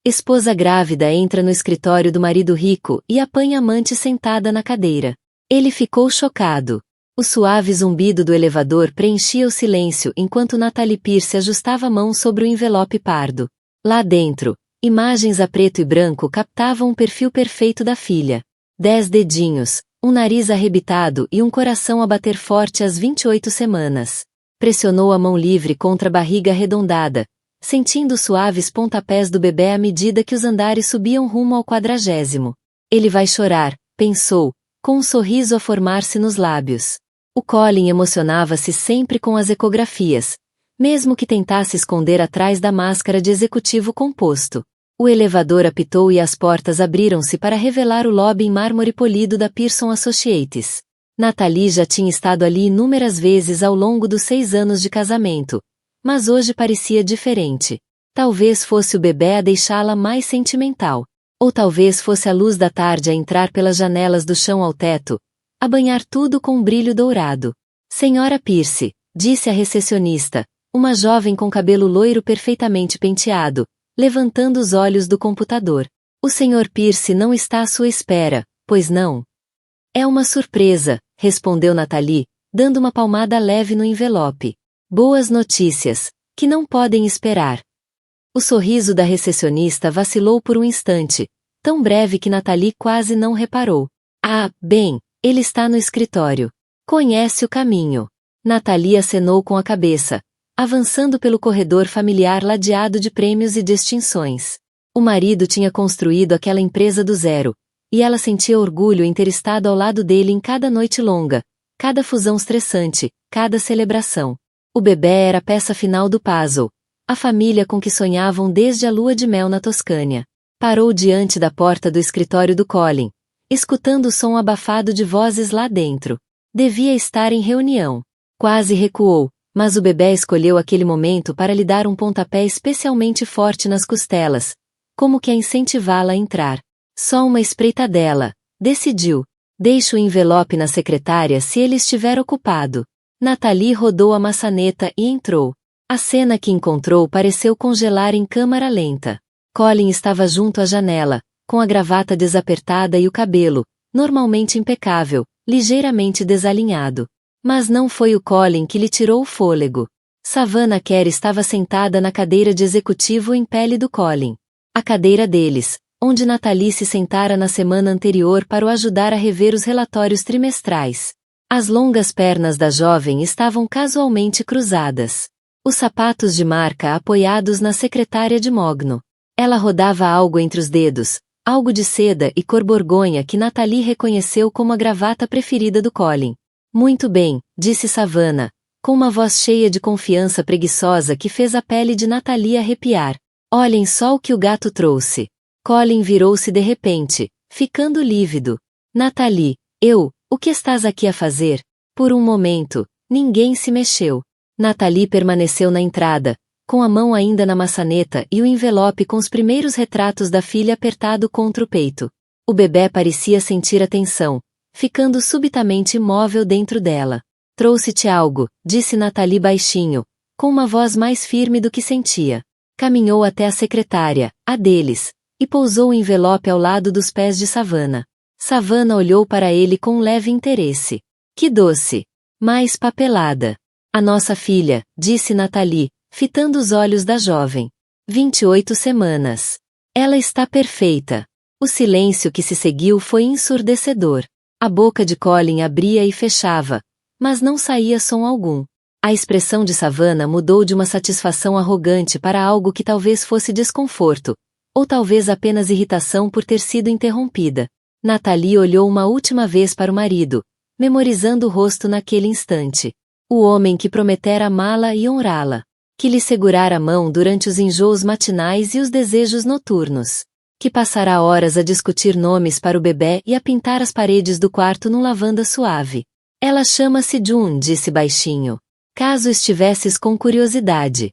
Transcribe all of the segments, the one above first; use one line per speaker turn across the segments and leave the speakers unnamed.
Esposa grávida entra no escritório do marido rico e apanha amante sentada na cadeira. Ele ficou chocado. O suave zumbido do elevador preenchia o silêncio enquanto Natalie Pierce ajustava a mão sobre o envelope pardo. Lá dentro, imagens a preto e branco captavam o perfil perfeito da filha. 10 dedinhos, um nariz arrebitado e um coração a bater forte às 28 semanas. Pressionou a mão livre contra a barriga arredondada, sentindo os suaves pontapés do bebê à medida que os andares subiam rumo ao 40º. Ele vai chorar, pensou, com um sorriso a formar-se nos lábios. O Colin emocionava-se sempre com as ecografias, mesmo que tentasse esconder atrás da máscara de executivo composto. O elevador apitou e as portas abriram-se para revelar o lobby em mármore polido da Pearson Associates. Natalie já tinha estado ali inúmeras vezes ao longo dos 6 anos de casamento, mas hoje parecia diferente. Talvez fosse o bebê a deixá-la mais sentimental. Ou talvez fosse a luz da tarde a entrar pelas janelas do chão ao teto, a banhar tudo com um brilho dourado. Senhora Pierce, disse a recepcionista, uma jovem com cabelo loiro perfeitamente penteado, levantando os olhos do computador. O Sr. Pierce não está à sua espera, pois não? É uma surpresa, respondeu Natalie, dando uma palmada leve no envelope. Boas notícias, que não podem esperar. O sorriso da recepcionista vacilou por um instante, tão breve que Natalie quase não reparou. Ah, bem, ele está no escritório. Conhece o caminho. Natalie acenou com a cabeça, avançando pelo corredor familiar ladeado de prêmios e distinções. O marido tinha construído aquela empresa do zero, e ela sentia orgulho em ter estado ao lado dele em cada noite longa, cada fusão estressante, cada celebração. O bebê era a peça final do puzzle, a família com que sonhavam desde a lua de mel na Toscânia. Parou diante da porta do escritório do Colin, escutando o som abafado de vozes lá dentro. Devia estar em reunião. Quase recuou, mas o bebê escolheu aquele momento para lhe dar um pontapé especialmente forte nas costelas, como que a incentivá-la a entrar. Só uma espreitadela, decidiu. Deixe o envelope na secretária se ele estiver ocupado. Natalie rodou a maçaneta e entrou. A cena que encontrou pareceu congelar em câmara lenta. Colin estava junto à janela, com a gravata desapertada e o cabelo, normalmente impecável, ligeiramente desalinhado. Mas não foi o Colin que lhe tirou o fôlego. Savannah Kerr estava sentada na cadeira de executivo em pele do Colin. A cadeira deles, onde Natalie se sentara na semana anterior para o ajudar a rever os relatórios trimestrais. As longas pernas da jovem estavam casualmente cruzadas. Os sapatos de marca apoiados na secretária de mogno. Ela rodava algo entre os dedos, algo de seda e cor borgonha que Natalie reconheceu como a gravata preferida do Colin. Muito bem, disse Savannah, com uma voz cheia de confiança preguiçosa que fez a pele de Natalie arrepiar. Olhem só o que o gato trouxe. Colin virou-se de repente, ficando lívido. Natalie, o que estás aqui a fazer? Por um momento, ninguém se mexeu. Natalie permaneceu na entrada, com a mão ainda na maçaneta e o envelope com os primeiros retratos da filha apertado contra o peito. O bebê parecia sentir a tensão, ficando subitamente imóvel dentro dela. Trouxe-te algo, disse Natalie baixinho, com uma voz mais firme do que sentia. Caminhou até a secretária, a deles, e pousou o envelope ao lado dos pés de Savannah. Savannah olhou para ele com um leve interesse. Que doce! Mais papelada. A nossa filha, disse Natalie, fitando os olhos da jovem. 28 semanas. Ela está perfeita. O silêncio que se seguiu foi ensurdecedor. A boca de Colin abria e fechava, mas não saía som algum. A expressão de Savannah mudou de uma satisfação arrogante para algo que talvez fosse desconforto, ou talvez apenas irritação por ter sido interrompida. Natalie olhou uma última vez para o marido, memorizando o rosto naquele instante. O homem que prometera amá-la e honrá-la. Que lhe segurara a mão durante os enjoos matinais e os desejos noturnos. Que passará horas a discutir nomes para o bebê e a pintar as paredes do quarto num lavanda suave. Ela chama-se June, disse baixinho. Caso estivesses com curiosidade.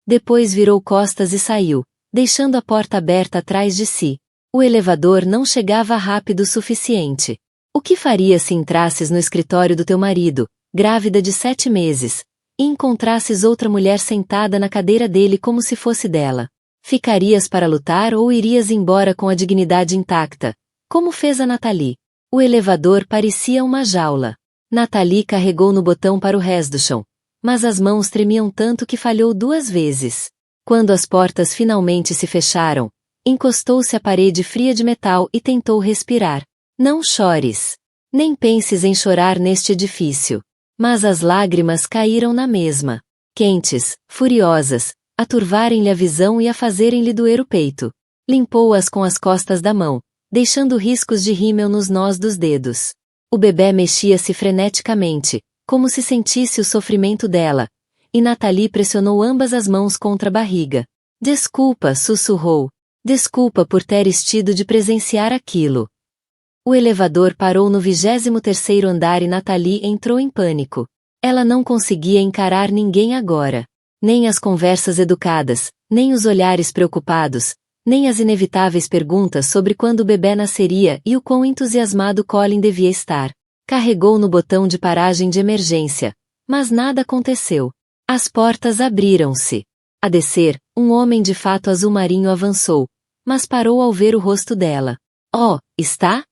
Depois virou costas e saiu, deixando a porta aberta atrás de si. O elevador não chegava rápido o suficiente. O que faria se entrasses no escritório do teu marido, grávida de 7 meses, e encontrasses outra mulher sentada na cadeira dele como se fosse dela? Ficarias para lutar ou irias embora com a dignidade intacta, como fez a Natalie? O elevador parecia uma jaula. Natalie carregou no botão para o chão, mas as mãos tremiam tanto que falhou 2 vezes. Quando as portas finalmente se fecharam, encostou-se à parede fria de metal e tentou respirar. Não chores. Nem penses em chorar neste edifício. Mas as lágrimas caíram na mesma. Quentes, furiosas, a turvarem-lhe a visão e a fazerem-lhe doer o peito. Limpou-as com as costas da mão, deixando riscos de rímel nos nós dos dedos. O bebê mexia-se freneticamente, como se sentisse o sofrimento dela, e Natalie pressionou ambas as mãos contra a barriga. Desculpa, sussurrou. Desculpa por teres tido de presenciar aquilo. O elevador parou no 23º andar e Natalie entrou em pânico. Ela não conseguia encarar ninguém agora. Nem as conversas educadas, nem os olhares preocupados, nem as inevitáveis perguntas sobre quando o bebê nasceria e o quão entusiasmado Colin devia estar. Carregou no botão de paragem de emergência, mas nada aconteceu. As portas abriram-se. A descer, um homem de fato azul marinho avançou, mas parou ao ver o rosto dela. Oh, está?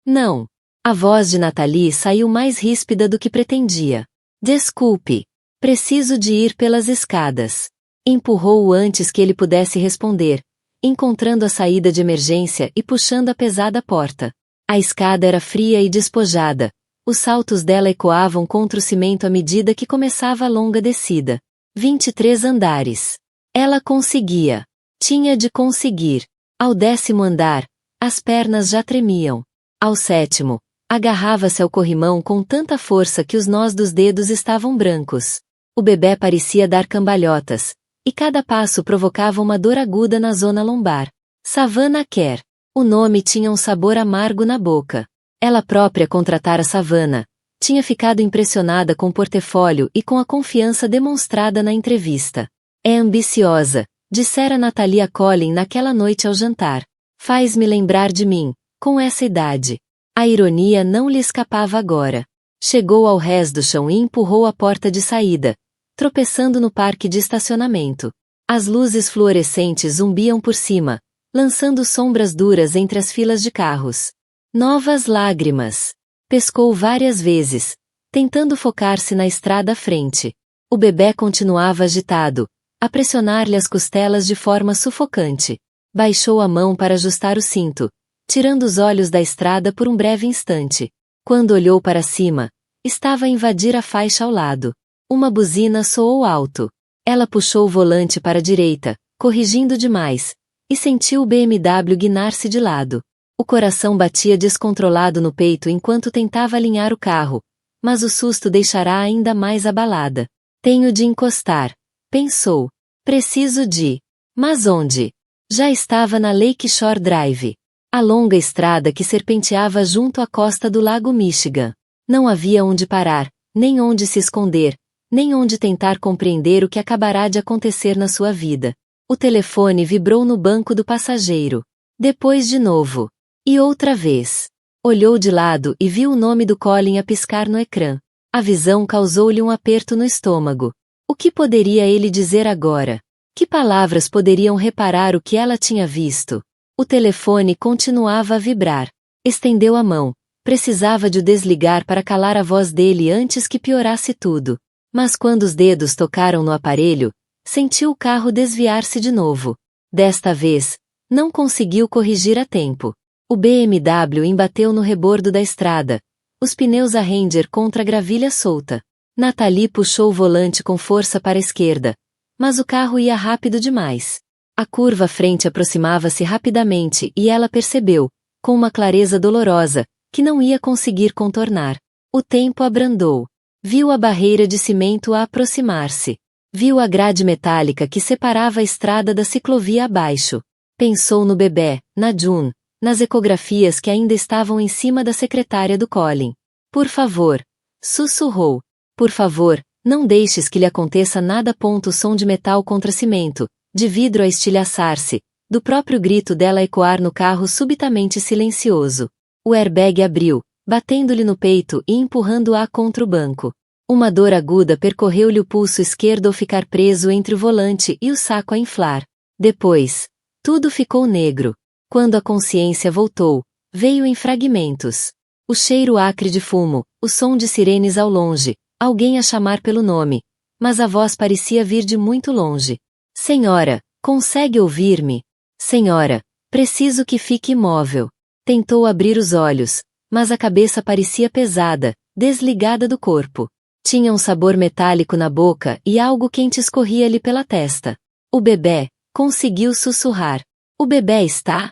Não. A voz de Natalie saiu mais ríspida do que pretendia. Desculpe. Preciso de ir pelas escadas. Empurrou-o antes que ele pudesse responder, encontrando a saída de emergência e puxando a pesada porta. A escada era fria e despojada. Os saltos dela ecoavam contra o cimento à medida que começava a longa descida. 23 andares. Ela conseguia. Tinha de conseguir. Ao 10º andar, as pernas já tremiam. Ao 7º, agarrava-se ao corrimão com tanta força que os nós dos dedos estavam brancos. O bebê parecia dar cambalhotas, e cada passo provocava uma dor aguda na zona lombar. Savannah Kerr. O nome tinha um sabor amargo na boca. Ela própria contratara Savannah. Tinha ficado impressionada com o portfólio e com a confiança demonstrada na entrevista. É ambiciosa, dissera Natalie a Colin naquela noite ao jantar. Faz-me lembrar de mim, com essa idade. A ironia não lhe escapava agora. Chegou ao chão e empurrou a porta de saída, tropeçando no parque de estacionamento. As luzes fluorescentes zumbiam por cima, lançando sombras duras entre as filas de carros. Novas lágrimas. Pescou várias vezes, tentando focar-se na estrada à frente. O bebê continuava agitado, a pressionar-lhe as costelas de forma sufocante. Baixou a mão para ajustar o cinto, tirando os olhos da estrada por um breve instante. Quando olhou para cima, estava a invadir a faixa ao lado. Uma buzina soou alto. Ela puxou o volante para a direita, corrigindo demais, e sentiu o BMW guinar-se de lado. O coração batia descontrolado no peito enquanto tentava alinhar o carro, mas o susto deixará ainda mais abalada. Tenho de encostar, pensou. Preciso de. Mas onde? Já estava na Lakeshore Drive. A longa estrada que serpenteava junto à costa do Lago Michigan. Não havia onde parar, nem onde se esconder, nem onde tentar compreender o que acabará de acontecer na sua vida. O telefone vibrou no banco do passageiro. Depois de novo. E outra vez. Olhou de lado e viu o nome do Colin a piscar no ecrã. A visão causou-lhe um aperto no estômago. O que poderia ele dizer agora? Que palavras poderiam reparar o que ela tinha visto? O telefone continuava a vibrar. Estendeu a mão. Precisava de o desligar para calar a voz dele antes que piorasse tudo. Mas quando os dedos tocaram no aparelho, sentiu o carro desviar-se de novo. Desta vez, não conseguiu corrigir a tempo. O BMW embateu no rebordo da estrada, os pneus a render contra a gravilha solta. Natalie puxou o volante com força para a esquerda, mas o carro ia rápido demais. A curva à frente aproximava-se rapidamente e ela percebeu, com uma clareza dolorosa, que não ia conseguir contornar. O tempo abrandou. Viu a barreira de cimento a aproximar-se. Viu a grade metálica que separava a estrada da ciclovia abaixo. Pensou no bebê, na June, nas ecografias que ainda estavam em cima da secretária do Colin. Por favor, sussurrou. Por favor, não deixes que lhe aconteça nada. O som de metal contra cimento, de vidro a estilhaçar-se, do próprio grito dela ecoar no carro subitamente silencioso. O airbag abriu, batendo-lhe no peito e empurrando-a contra o banco. Uma dor aguda percorreu-lhe o pulso esquerdo ao ficar preso entre o volante e o saco a inflar. Depois, tudo ficou negro. Quando a consciência voltou, veio em fragmentos. O cheiro acre de fumo, o som de sirenes ao longe, alguém a chamar pelo nome. Mas a voz parecia vir de muito longe. Senhora, consegue ouvir-me? Senhora, preciso que fique imóvel. Tentou abrir os olhos, mas a cabeça parecia pesada, desligada do corpo. Tinha um sabor metálico na boca e algo quente escorria-lhe pela testa. O bebê, conseguiu sussurrar. O bebê está?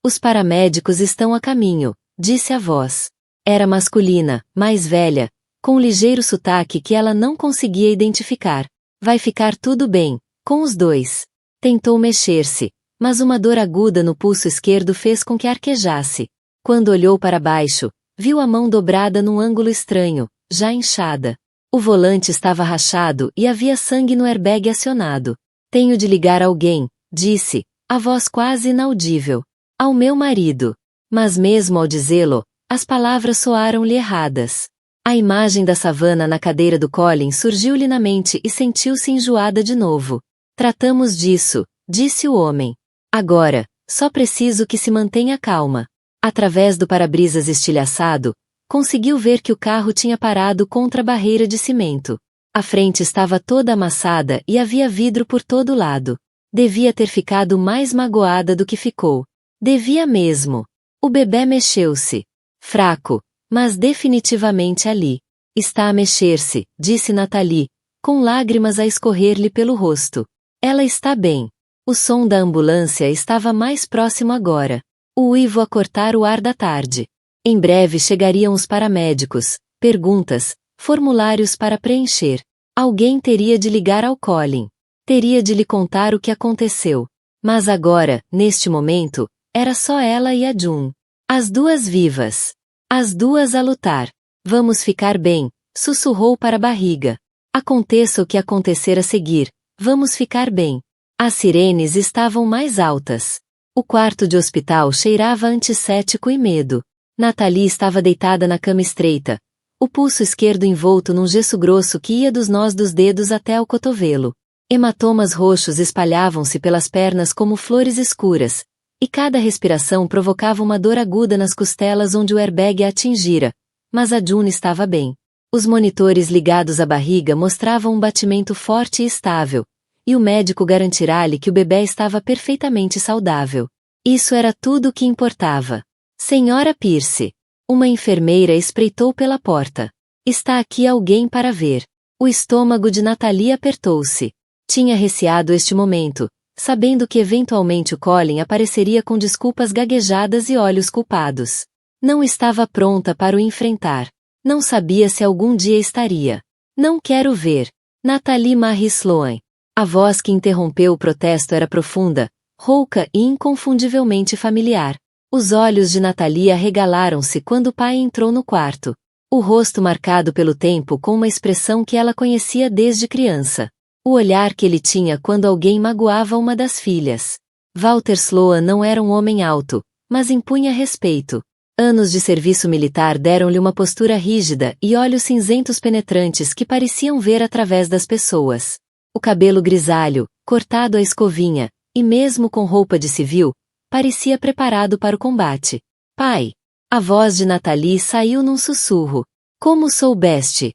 Os paramédicos estão a caminho, disse a voz. Era masculina, mais velha, com um ligeiro sotaque que ela não conseguia identificar. Vai ficar tudo bem, com os dois. Tentou mexer-se, mas uma dor aguda no pulso esquerdo fez com que arquejasse. Quando olhou para baixo, viu a mão dobrada num ângulo estranho, já inchada. O volante estava rachado e havia sangue no airbag acionado. Tenho de ligar alguém, disse, a voz quase inaudível. Ao meu marido. Mas mesmo ao dizê-lo, as palavras soaram-lhe erradas. A imagem da savana na cadeira do Colin surgiu-lhe na mente e sentiu-se enjoada de novo. Tratamos disso, disse o homem. Agora, só preciso que se mantenha calma. Através do para-brisas estilhaçado, conseguiu ver que o carro tinha parado contra a barreira de cimento. A frente estava toda amassada e havia vidro por todo lado. Devia ter ficado mais magoada do que ficou. Devia mesmo. O bebê mexeu-se. Fraco, mas definitivamente ali. Está a mexer-se, disse Nathalie, com lágrimas a escorrer-lhe pelo rosto. Ela está bem. O som da ambulância estava mais próximo agora. O uivo a cortar o ar da tarde. Em breve chegariam os paramédicos, perguntas, formulários para preencher. Alguém teria de ligar ao Colin. Teria de lhe contar o que aconteceu. Mas agora, neste momento, era só ela e a June. As duas vivas. As duas a lutar. Vamos ficar bem, sussurrou para a barriga. Aconteça o que acontecer a seguir, vamos ficar bem. As sirenes estavam mais altas. O quarto de hospital cheirava antisséptico e medo. Nathalie estava deitada na cama estreita, o pulso esquerdo envolto num gesso grosso que ia dos nós dos dedos até ao cotovelo. Hematomas roxos espalhavam-se pelas pernas como flores escuras, e cada respiração provocava uma dor aguda nas costelas onde o airbag a atingira, mas a June estava bem. Os monitores ligados à barriga mostravam um batimento forte e estável, e o médico garantirá-lhe que o bebê estava perfeitamente saudável. Isso era tudo o que importava. Senhora Pierce. Uma enfermeira espreitou pela porta. Está aqui alguém para ver. O estômago de Nathalie apertou-se. Tinha receado este momento, sabendo que eventualmente o Colin apareceria com desculpas gaguejadas e olhos culpados. Não estava pronta para o enfrentar. Não sabia se algum dia estaria. Não quero ver. Nathalie Marie Sloan. A voz que interrompeu o protesto era profunda, rouca e inconfundivelmente familiar. Os olhos de Nathalie arregalaram-se quando o pai entrou no quarto. O rosto marcado pelo tempo com uma expressão que ela conhecia desde criança. O olhar que ele tinha quando alguém magoava uma das filhas. Walter Sloan não era um homem alto, mas impunha respeito. Anos de serviço militar deram-lhe uma postura rígida e olhos cinzentos penetrantes que pareciam ver através das pessoas. O cabelo grisalho, cortado à escovinha, e mesmo com roupa de civil, parecia preparado para o combate. Pai! A voz de Nathalie saiu num sussurro. Como soubeste?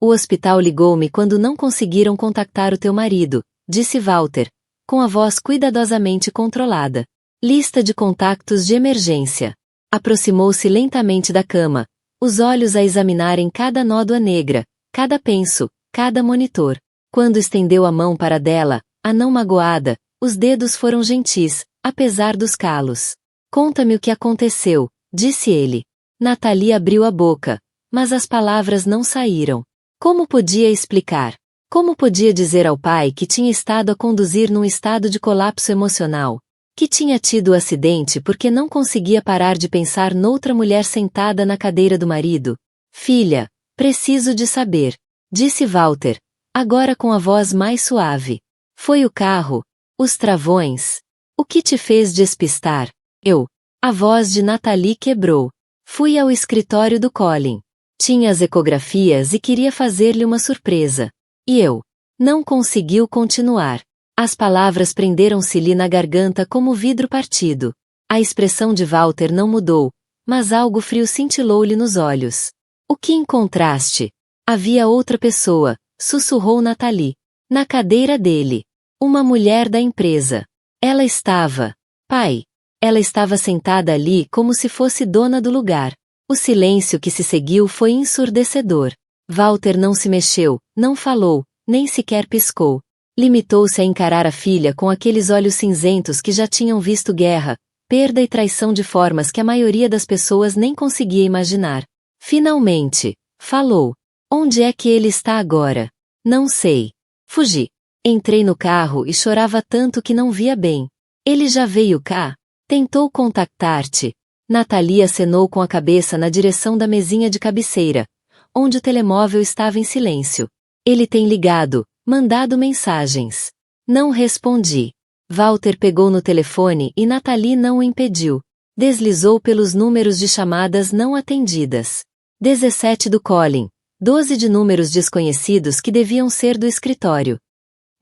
O hospital ligou-me quando não conseguiram contactar o teu marido, disse Walter, com a voz cuidadosamente controlada. Lista de contactos de emergência. Aproximou-se lentamente da cama, os olhos a examinarem cada nódoa negra, cada penso, cada monitor. Quando estendeu a mão para dela, a não magoada, os dedos foram gentis, apesar dos calos. Conta-me o que aconteceu, disse ele. Nathalie abriu a boca, mas as palavras não saíram. Como podia explicar? Como podia dizer ao pai que tinha estado a conduzir num estado de colapso emocional? Que tinha tido o acidente porque não conseguia parar de pensar noutra mulher sentada na cadeira do marido? Filha, preciso de saber, disse Walter, agora com a voz mais suave. Foi o carro? Os travões? O que te fez despistar? Eu. A voz de Nathalie quebrou. Fui ao escritório do Colin. Tinha as ecografias e queria fazer-lhe uma surpresa. E eu. Não conseguiu continuar. As palavras prenderam-se-lhe na garganta como vidro partido. A expressão de Walter não mudou, mas algo frio cintilou-lhe nos olhos. O que encontraste? Havia outra pessoa, sussurrou Nathalie. Na cadeira dele. Uma mulher da empresa. Ela estava... Pai. Ela estava sentada ali como se fosse dona do lugar. O silêncio que se seguiu foi ensurdecedor. Walter não se mexeu, não falou, nem sequer piscou. Limitou-se a encarar a filha com aqueles olhos cinzentos que já tinham visto guerra, perda e traição de formas que a maioria das pessoas nem conseguia imaginar. Finalmente, falou. Onde é que ele está agora? Não sei. Fugi. Entrei no carro e chorava tanto que não via bem. Ele já veio cá? Tentou contactar-te. Nathalie acenou com a cabeça na direção da mesinha de cabeceira, onde o telemóvel estava em silêncio. Ele tem ligado, mandado mensagens. Não respondi. Walter pegou no telefone e Nathalie não o impediu. Deslizou pelos números de chamadas não atendidas. 17 do Colin. 12 de números desconhecidos que deviam ser do escritório.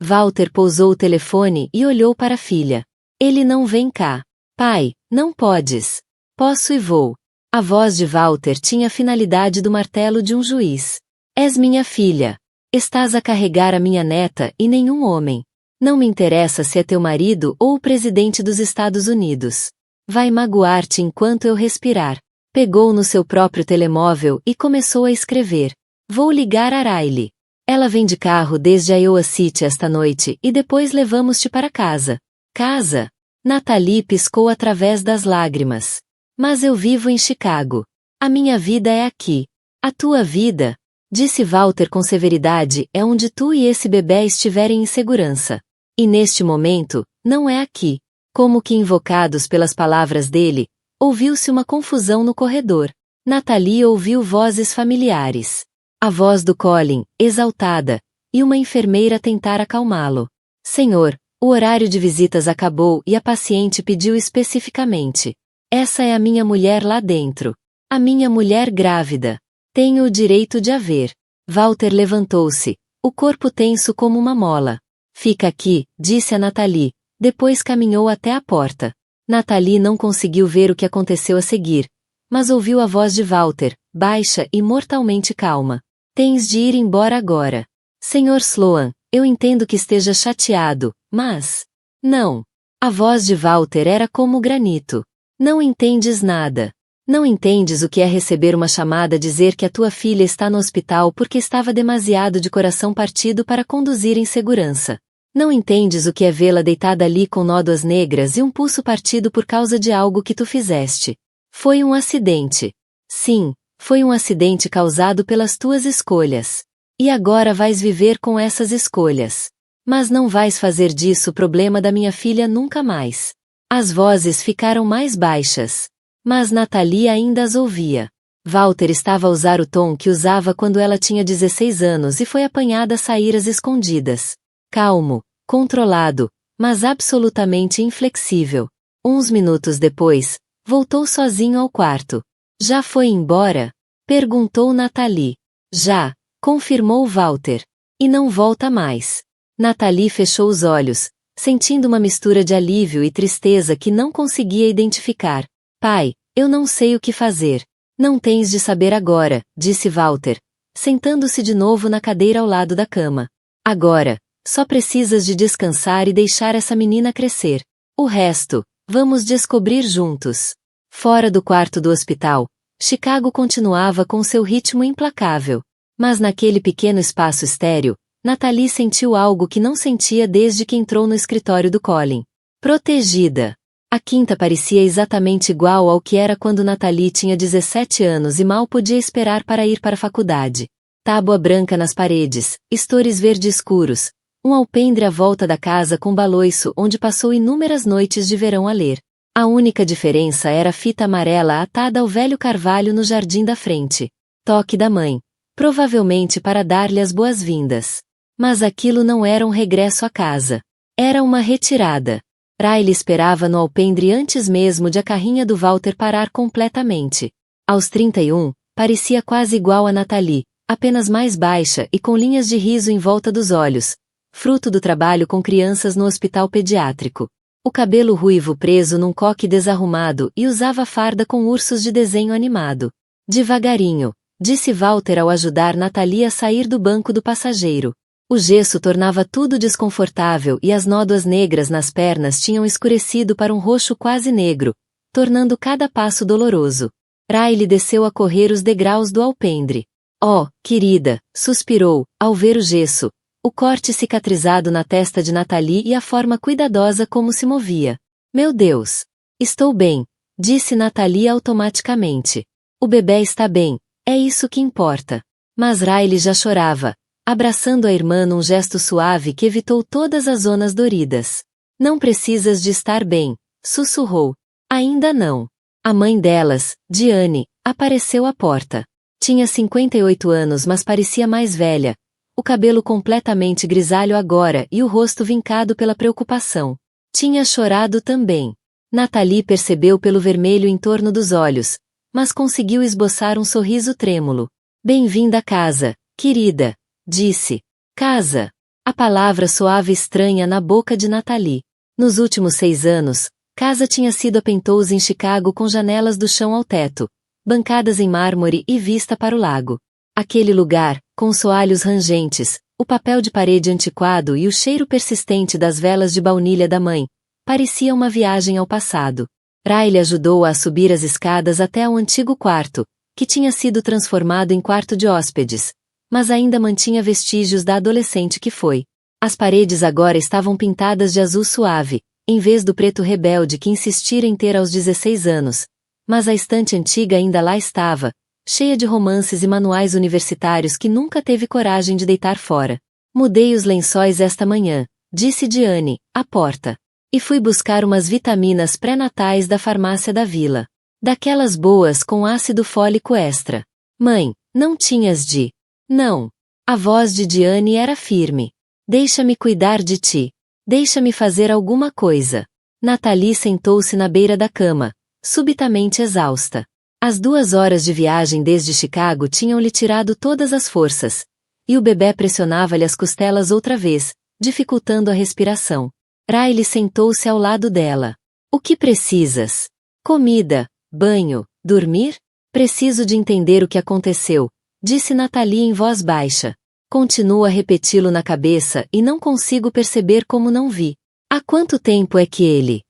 Walter pousou o telefone e olhou para a filha. Ele não vem cá. Pai, não podes. Posso e vou. A voz de Walter tinha a finalidade do martelo de um juiz. És minha filha. Estás a carregar a minha neta e nenhum homem. Não me interessa se é teu marido ou o presidente dos Estados Unidos. Vai magoar-te enquanto eu respirar. Pegou no seu próprio telemóvel e começou a escrever. Vou ligar a Riley. Ela vem de carro desde Iowa City esta noite e depois levamos-te para casa. Casa? Nathalie piscou através das lágrimas. Mas eu vivo em Chicago. A minha vida é aqui. A tua vida, disse Walter com severidade, é onde tu e esse bebê estiverem em segurança. E neste momento, não é aqui. Como que invocados pelas palavras dele, ouviu-se uma confusão no corredor. Nathalie ouviu vozes familiares. A voz do Colin, exaltada, e uma enfermeira tentar acalmá-lo. Senhor, o horário de visitas acabou e a paciente pediu especificamente. Essa é a minha mulher lá dentro. A minha mulher grávida. Tenho o direito de a ver. Walter levantou-se, o corpo tenso como uma mola. Fica aqui, disse a Nathalie, depois caminhou até a porta. Nathalie não conseguiu ver o que aconteceu a seguir, mas ouviu a voz de Walter, baixa e mortalmente calma. Tens de ir embora agora. Senhor Sloan, eu entendo que esteja chateado, mas... Não. A voz de Walter era como granito. Não entendes nada. Não entendes o que é receber uma chamada dizer que a tua filha está no hospital porque estava demasiado de coração partido para conduzir em segurança. Não entendes o que é vê-la deitada ali com nódoas negras e um pulso partido por causa de algo que tu fizeste. Foi um acidente. Sim, foi um acidente causado pelas tuas escolhas. E agora vais viver com essas escolhas. Mas não vais fazer disso o problema da minha filha nunca mais. As vozes ficaram mais baixas. Mas Nathalie ainda as ouvia. Walter estava a usar o tom que usava quando ela tinha 16 anos e foi apanhada a sair às escondidas. Calmo, controlado, mas absolutamente inflexível. Uns minutos depois, voltou sozinho ao quarto. Já foi embora? Perguntou Nathalie. Já, confirmou Walter. E não volta mais. Nathalie fechou os olhos, sentindo uma mistura de alívio e tristeza que não conseguia identificar. Pai, eu não sei o que fazer. Não tens de saber agora, disse Walter, sentando-se de novo na cadeira ao lado da cama. Agora, só precisas de descansar e deixar essa menina crescer. O resto, vamos descobrir juntos. Fora do quarto do hospital, Chicago continuava com seu ritmo implacável. Mas naquele pequeno espaço estéril, Nathalie sentiu algo que não sentia desde que entrou no escritório do Colin. Protegida. A quinta parecia exatamente igual ao que era quando Nathalie tinha 17 anos e mal podia esperar para ir para a faculdade. Tábua branca nas paredes, estores verde escuros, um alpendre à volta da casa com baloiço onde passou inúmeras noites de verão a ler. A única diferença era a fita amarela atada ao velho carvalho no jardim da frente. Toque da mãe. Provavelmente para dar-lhe as boas-vindas. Mas aquilo não era um regresso à casa. Era uma retirada. Riley esperava no alpendre antes mesmo de a carrinha do Walter parar completamente. Aos 31, parecia quase igual a Nathalie, apenas mais baixa e com linhas de riso em volta dos olhos. fruto do trabalho com crianças no hospital pediátrico. O cabelo ruivo preso num coque desarrumado e usava farda com ursos de desenho animado. Devagarinho, disse Walter ao ajudar Nathalie a sair do banco do passageiro. O gesso tornava tudo desconfortável e as nódoas negras nas pernas tinham escurecido para um roxo quase negro, tornando cada passo doloroso. Riley desceu a correr os degraus do alpendre. Oh, querida, suspirou, ao ver o gesso, o corte cicatrizado na testa de Nathalie e a forma cuidadosa como se movia. Meu Deus! Estou bem, disse Nathalie automaticamente. O bebê está bem, é isso que importa. Mas Riley já chorava, abraçando a irmã num gesto suave que evitou todas as zonas doridas. Não precisas de estar bem, sussurrou. Ainda não. A mãe delas, Diane, apareceu à porta. Tinha 58 anos, mas parecia mais velha, o cabelo completamente grisalho agora e o rosto vincado pela preocupação. Tinha chorado também. Nathalie percebeu pelo vermelho em torno dos olhos, mas conseguiu esboçar um sorriso trêmulo. Bem-vinda a casa, querida, disse. Casa. A palavra soava estranha na boca de Nathalie. Nos últimos 6 anos, casa tinha sido a Penthouse em Chicago com janelas do chão ao teto, bancadas em mármore e vista para o lago. Aquele lugar, com soalhos rangentes, o papel de parede antiquado e o cheiro persistente das velas de baunilha da mãe, parecia uma viagem ao passado. Riley ajudou-a a subir as escadas até um antigo quarto, que tinha sido transformado em quarto de hóspedes, mas ainda mantinha vestígios da adolescente que foi. As paredes agora estavam pintadas de azul suave, em vez do preto rebelde que insistira em ter aos 16 anos, mas a estante antiga ainda lá estava, cheia de romances e manuais universitários que nunca teve coragem de deitar fora. Mudei os lençóis esta manhã, disse Diane, à porta. E fui buscar umas vitaminas pré-natais da farmácia da vila. Daquelas boas com ácido fólico extra. Mãe, não tinhas de... Não. A voz de Diane era firme. Deixa-me cuidar de ti. Deixa-me fazer alguma coisa. Nathalie sentou-se na beira da cama, subitamente exausta. As 2 horas de viagem desde Chicago tinham-lhe tirado todas as forças, e o bebê pressionava-lhe as costelas outra vez, dificultando a respiração. Riley sentou-se ao lado dela. O que precisas? Comida, banho, dormir? Preciso de entender o que aconteceu, disse Nathalie em voz baixa. Continuo a repeti-lo na cabeça e não consigo perceber como não vi. Há quanto tempo é que ele...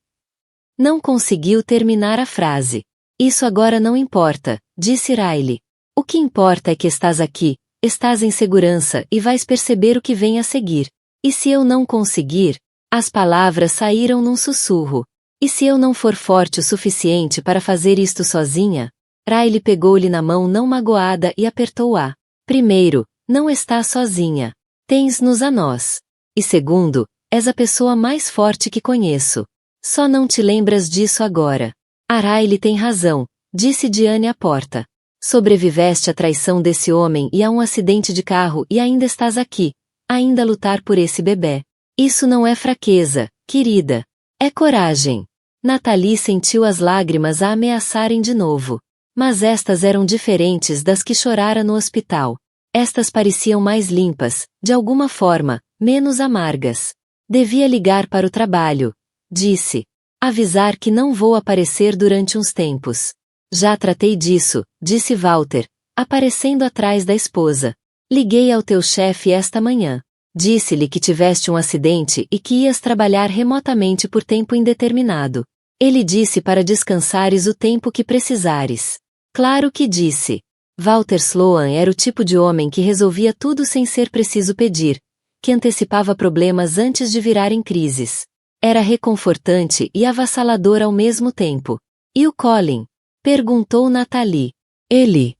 Não conseguiu terminar a frase. Isso agora não importa, disse Riley. O que importa é que estás aqui, estás em segurança e vais perceber o que vem a seguir. E se eu não conseguir? As palavras saíram num sussurro. E se eu não for forte o suficiente para fazer isto sozinha? Riley pegou-lhe na mão não magoada e apertou-a. Primeiro, não estás sozinha. Tens-nos a nós. E segundo, és a pessoa mais forte que conheço. Só não te lembras disso agora. A Riley tem razão, disse Diane à porta. Sobreviveste à traição desse homem e a um acidente de carro e ainda estás aqui, ainda a lutar por esse bebê. Isso não é fraqueza, querida. É coragem. Nathalie sentiu as lágrimas a ameaçarem de novo. Mas estas eram diferentes das que chorara no hospital. Estas pareciam mais limpas, de alguma forma, menos amargas. Devia ligar para o trabalho, disse. Avisar que não vou aparecer durante uns tempos. Já tratei disso, disse Walter, aparecendo atrás da esposa. Liguei ao teu chefe esta manhã. Disse-lhe que tiveste um acidente e que ias trabalhar remotamente por tempo indeterminado. Ele disse para descansares o tempo que precisares. Claro que disse. Walter Sloan era o tipo de homem que resolvia tudo sem ser preciso pedir, que antecipava problemas antes de virarem crises. Era reconfortante e avassalador ao mesmo tempo. E o Colin? Perguntou Nathalie. Ele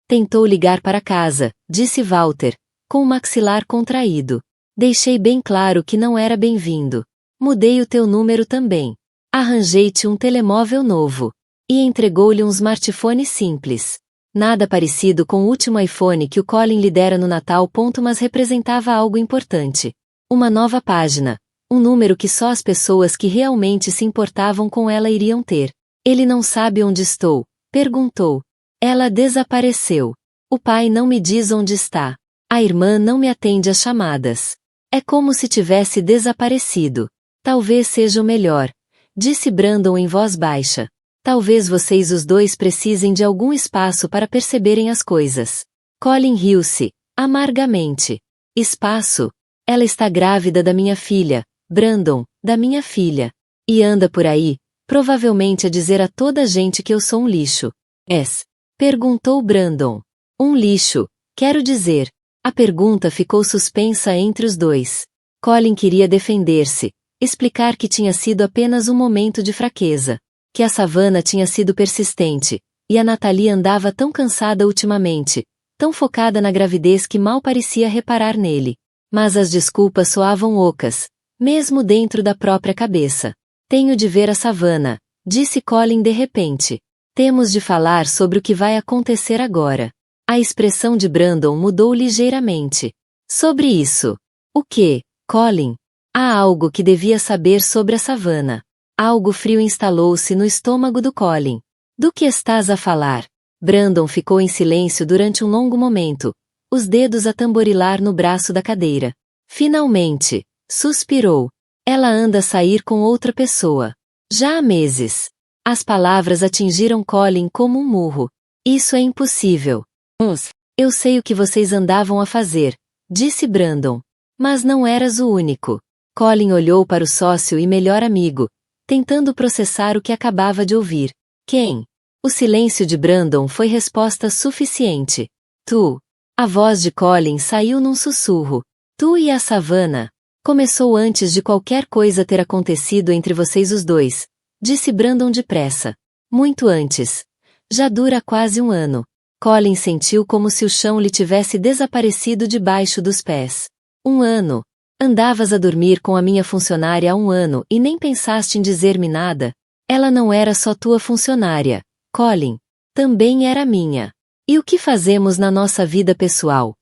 tentou ligar para casa, disse Walter, com o maxilar contraído. Deixei bem claro que não era bem-vindo. Mudei o teu número também. Arranjei-te um telemóvel novo. E entregou-lhe um smartphone simples. Nada parecido com o último iPhone que o Colin lhe dera no Natal. Mas representava algo importante. Uma nova página. Um número que só as pessoas que realmente se importavam com ela iriam ter. Ele não sabe onde estou, perguntou. Ela desapareceu. O pai não me diz onde está. A irmã não me atende às chamadas. É como se tivesse desaparecido. Talvez seja o melhor, disse Brandon em voz baixa. Talvez vocês os dois precisem de algum espaço para perceberem as coisas. Colin riu-se, amargamente. Espaço? Ela está grávida da minha filha, Brandon, da minha filha. E anda por aí, provavelmente a dizer a toda a gente que eu sou um lixo. És? Perguntou Brandon. Um lixo, quero dizer. A pergunta ficou suspensa entre os dois. Colin queria defender-se, explicar que tinha sido apenas um momento de fraqueza, que a Savannah tinha sido persistente, e a Natalie andava tão cansada ultimamente, tão focada na gravidez que mal parecia reparar nele. Mas as desculpas soavam ocas, mesmo dentro da própria cabeça. Tenho de ver a Savannah, disse Colin de repente. Temos de falar sobre o que vai acontecer agora. A expressão de Brandon mudou ligeiramente. Sobre isso. O que, Colin? Há algo que devia saber sobre a Savannah. Algo frio instalou-se no estômago do Colin. Do que estás a falar? Brandon ficou em silêncio durante um longo momento, os dedos a tamborilar no braço da cadeira. Finalmente, suspirou. Ela anda a sair com outra pessoa. Já há meses. As palavras atingiram Colin como um murro. Isso é impossível. Eu sei o que vocês andavam a fazer, disse Brandon. Mas não eras o único. Colin olhou para o sócio e melhor amigo, tentando processar o que acabava de ouvir. Quem? O silêncio de Brandon foi resposta suficiente. Tu. A voz de Colin saiu num sussurro. Tu e a Savannah. Começou antes de qualquer coisa ter acontecido entre vocês os dois, disse Brandon depressa. Muito antes. Já dura quase um ano. Colin sentiu como se o chão lhe tivesse desaparecido debaixo dos pés. Um ano. Andavas a dormir com a minha funcionária há um ano e nem pensaste em dizer-me nada? Ela não era só tua funcionária, Colin. Também era minha. E o que fazemos na nossa vida pessoal?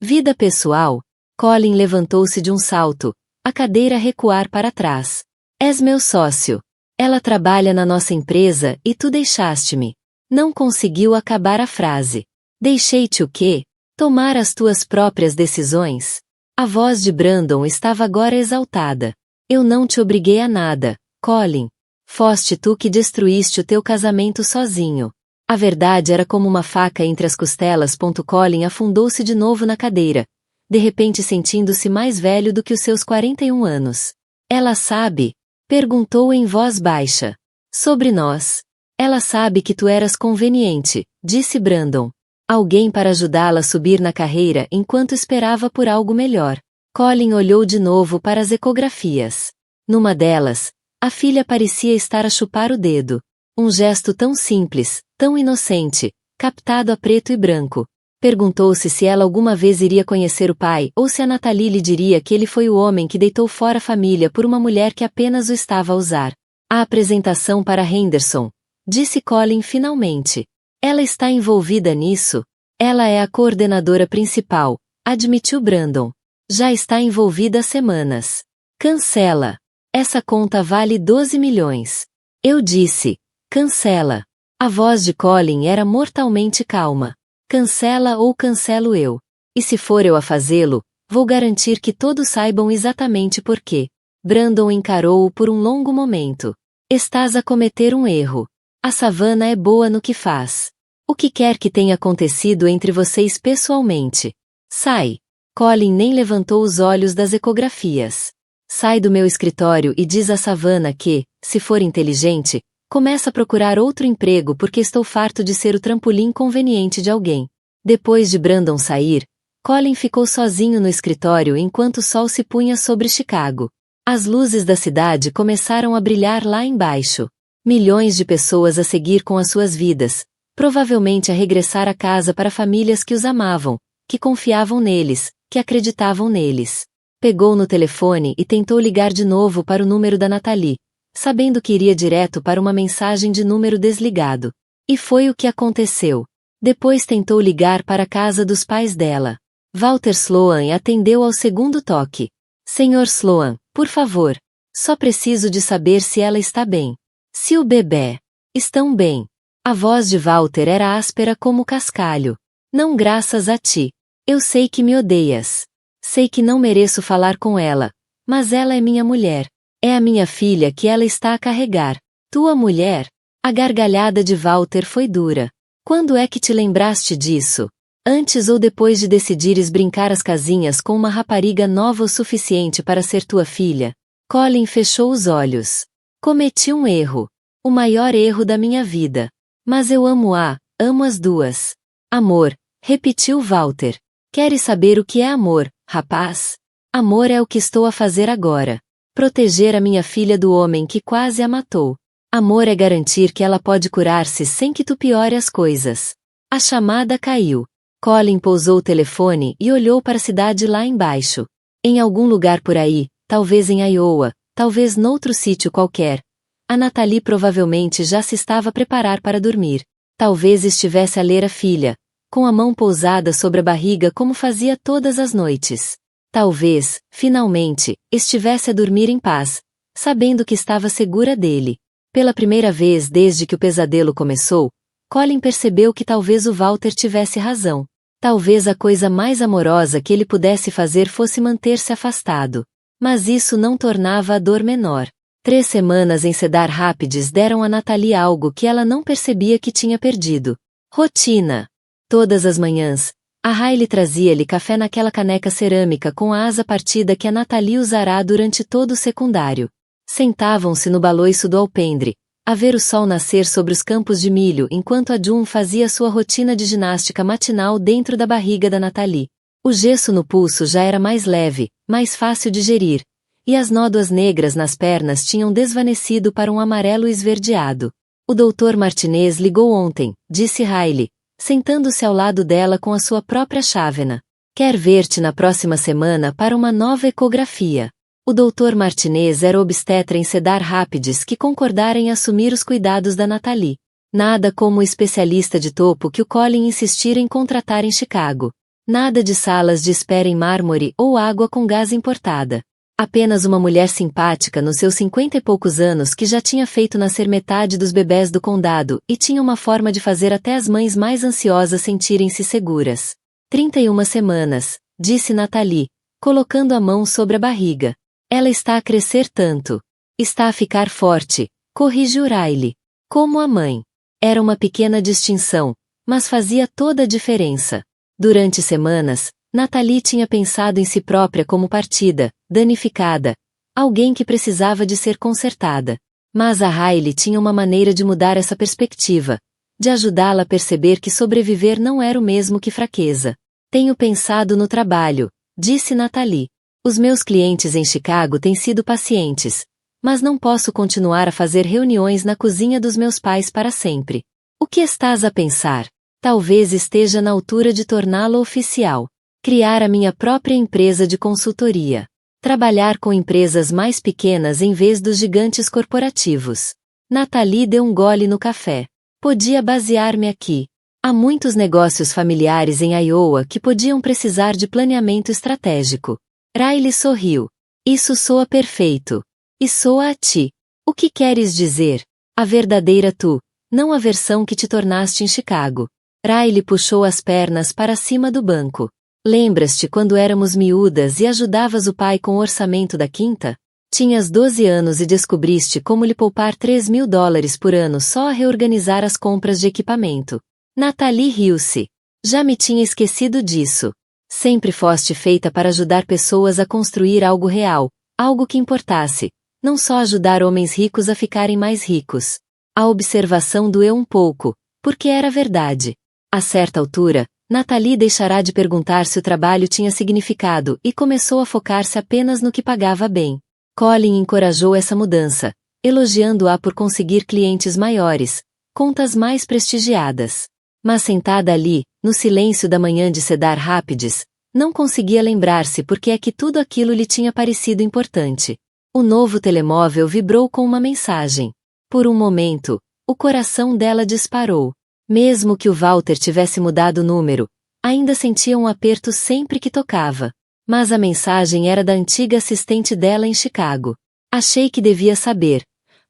Vida pessoal? Colin levantou-se de um salto, a cadeira a recuar para trás. És meu sócio. Ela trabalha na nossa empresa e tu deixaste-me. Não conseguiu acabar a frase. Deixei-te o quê? Tomar as tuas próprias decisões? A voz de Brandon estava agora exaltada. Eu não te obriguei a nada, Colin. Foste tu que destruíste o teu casamento sozinho. A verdade era como uma faca entre as costelas. Colin afundou-se de novo na cadeira, de repente sentindo-se mais velho do que os seus 41 anos. Ela sabe? Perguntou em voz baixa. Sobre nós. Ela sabe que tu eras conveniente, disse Brandon. Alguém para ajudá-la a subir na carreira enquanto esperava por algo melhor. Colin olhou de novo para as ecografias. Numa delas, a filha parecia estar a chupar o dedo. Um gesto tão simples, tão inocente, captado a preto e branco. Perguntou-se se ela alguma vez iria conhecer o pai ou se a Natalie lhe diria que ele foi o homem que deitou fora a família por uma mulher que apenas o estava a usar. A apresentação para Henderson, disse Colin finalmente. Ela está envolvida nisso? Ela é a coordenadora principal, admitiu Brandon. Já está envolvida há semanas. Cancela. Essa conta vale 12 milhões. Eu disse. Cancela. A voz de Colin era mortalmente calma. Cancela ou cancelo eu. E se for eu a fazê-lo, vou garantir que todos saibam exatamente por quê. Brandon encarou-o por um longo momento. Estás a cometer um erro. A Savannah é boa no que faz. O que quer que tenha acontecido entre vocês pessoalmente. Sai. Colin nem levantou os olhos das ecografias. Sai do meu escritório e diz a Savannah que, se for inteligente, começa a procurar outro emprego porque estou farto de ser o trampolim conveniente de alguém. Depois de Brandon sair, Colin ficou sozinho no escritório enquanto o sol se punha sobre Chicago. As luzes da cidade começaram a brilhar lá embaixo. Milhões de pessoas a seguir com as suas vidas, provavelmente a regressar a casa para famílias que os amavam, que confiavam neles, que acreditavam neles. Pegou no telefone e tentou ligar de novo para o número da Natalie, sabendo que iria direto para uma mensagem de número desligado. E foi o que aconteceu. Depois tentou ligar para a casa dos pais dela. Walter Sloan atendeu ao segundo toque. Senhor Sloan, por favor. Só preciso de saber se ela está bem. Se o bebê. Estão bem. A voz de Walter era áspera como cascalho. Não graças a ti. Eu sei que me odeias. Sei que não mereço falar com ela, mas ela é minha mulher. É a minha filha que ela está a carregar. Tua mulher? A gargalhada de Walter foi dura. Quando é que te lembraste disso? Antes ou depois de decidires brincar as casinhas com uma rapariga nova o suficiente para ser tua filha? Colin fechou os olhos. Cometi um erro. O maior erro da minha vida. Mas eu amo as duas. Amor, repetiu Walter. Queres saber o que é amor, rapaz? Amor é o que estou a fazer agora. Proteger a minha filha do homem que quase a matou. Amor é garantir que ela pode curar-se sem que tu piore as coisas. A chamada caiu. Colin pousou o telefone e olhou para a cidade lá embaixo. Em algum lugar por aí, talvez em Iowa, talvez noutro sítio qualquer. A Natalie provavelmente já se estava a preparar para dormir. Talvez estivesse a ler a filha, com a mão pousada sobre a barriga como fazia todas as noites. Talvez, finalmente, estivesse a dormir em paz, sabendo que estava segura dele. Pela primeira vez desde que o pesadelo começou, Colin percebeu que talvez o Walter tivesse razão. Talvez a coisa mais amorosa que ele pudesse fazer fosse manter-se afastado. Mas isso não tornava a dor menor. 3 semanas em Cedar Rapids deram a Natalie algo que ela não percebia que tinha perdido. Rotina. Todas as manhãs, a Riley trazia-lhe café naquela caneca cerâmica com a asa partida que a Natalie usará durante todo o secundário. Sentavam-se no baloiço do alpendre, a ver o sol nascer sobre os campos de milho enquanto a June fazia sua rotina de ginástica matinal dentro da barriga da Natalie. O gesso no pulso já era mais leve, mais fácil de gerir, e as nódoas negras nas pernas tinham desvanecido para um amarelo esverdeado. O Dr. Martinez ligou ontem, disse Riley, sentando-se ao lado dela com a sua própria chávena. Quer ver-te na próxima semana para uma nova ecografia. O Dr. Martinez era obstetra em Cedar Rapids que concordara em assumir os cuidados da Natalie. Nada como o especialista de topo que o Colin insistira em contratar em Chicago. Nada de salas de espera em mármore ou água com gás importada. Apenas uma mulher simpática nos seus 50 e poucos anos que já tinha feito nascer metade dos bebés do condado e tinha uma forma de fazer até as mães mais ansiosas sentirem-se seguras. 31 semanas, disse Natalie, colocando a mão sobre a barriga. Ela está a crescer tanto. Está a ficar forte, corrigiu Riley. Como a mãe. Era uma pequena distinção, mas fazia toda a diferença. Durante semanas, Natalie tinha pensado em si própria como partida, danificada, alguém que precisava de ser consertada. Mas a Riley tinha uma maneira de mudar essa perspectiva, de ajudá-la a perceber que sobreviver não era o mesmo que fraqueza. Tenho pensado no trabalho, disse Natalie. Os meus clientes em Chicago têm sido pacientes, mas não posso continuar a fazer reuniões na cozinha dos meus pais para sempre. O que estás a pensar? Talvez esteja na altura de torná-lo oficial. Criar a minha própria empresa de consultoria. Trabalhar com empresas mais pequenas em vez dos gigantes corporativos. Natalie deu um gole no café. Podia basear-me aqui. Há muitos negócios familiares em Iowa que podiam precisar de planeamento estratégico. Riley sorriu. Isso soa perfeito. E soa a ti. O que queres dizer? A verdadeira tu, não a versão que te tornaste em Chicago. Riley puxou as pernas para cima do banco. Lembras-te quando éramos miúdas e ajudavas o pai com o orçamento da quinta? Tinhas 12 anos e descobriste como lhe poupar $3.000 por ano só a reorganizar as compras de equipamento. Natalie riu-se. Já me tinha esquecido disso. Sempre foste feita para ajudar pessoas a construir algo real, algo que importasse, não só ajudar homens ricos a ficarem mais ricos. A observação doeu um pouco, porque era verdade. A certa altura, Natalie deixará de perguntar se o trabalho tinha significado e começou a focar-se apenas no que pagava bem. Colin encorajou essa mudança, elogiando-a por conseguir clientes maiores, contas mais prestigiadas. Mas sentada ali, no silêncio da manhã de Cedar Rapids, não conseguia lembrar-se porque é que tudo aquilo lhe tinha parecido importante. O novo telemóvel vibrou com uma mensagem. Por um momento, o coração dela disparou. Mesmo que o Walter tivesse mudado o número, ainda sentia um aperto sempre que tocava. Mas a mensagem era da antiga assistente dela em Chicago. Achei que devia saber.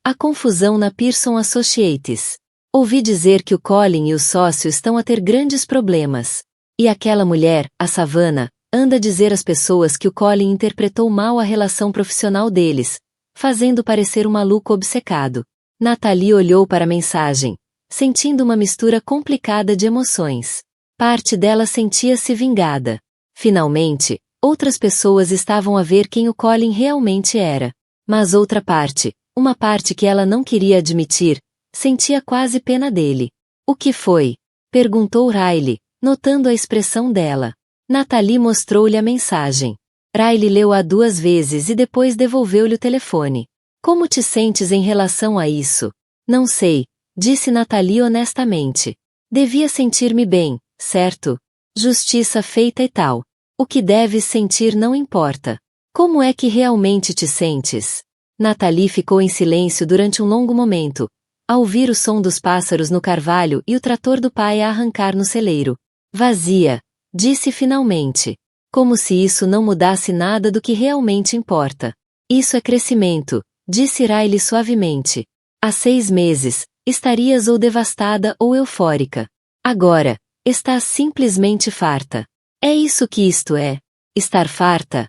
A confusão na Pearson Associates. Ouvi dizer que o Colin e o sócio estão a ter grandes problemas. E aquela mulher, a Savannah, Anda dizer às pessoas que o Colin interpretou mal a relação profissional deles, fazendo parecer um maluco obcecado. Natalie olhou para a mensagem, sentindo uma mistura complicada de emoções. Parte dela sentia-se vingada. Finalmente, outras pessoas estavam a ver quem o Colin realmente era. Mas outra parte, uma parte que ela não queria admitir, sentia quase pena dele. O que foi? Perguntou Riley, notando a expressão dela. Natalie mostrou-lhe a mensagem. Riley leu-a 2 vezes e depois devolveu-lhe o telefone. Como te sentes em relação a isso? Não sei, disse Natalie honestamente. Devia sentir-me bem, certo? Justiça feita e tal. O que deves sentir não importa. Como é que realmente te sentes? Natalie ficou em silêncio durante um longo momento, a ouvir o som dos pássaros no carvalho e o trator do pai a arrancar no celeiro. Vazia, disse finalmente. Como se isso não mudasse nada do que realmente importa. Isso é crescimento, disse Riley suavemente. Há 6 meses, estarias ou devastada ou eufórica. Agora, estás simplesmente farta. É isso que isto é? Estar farta?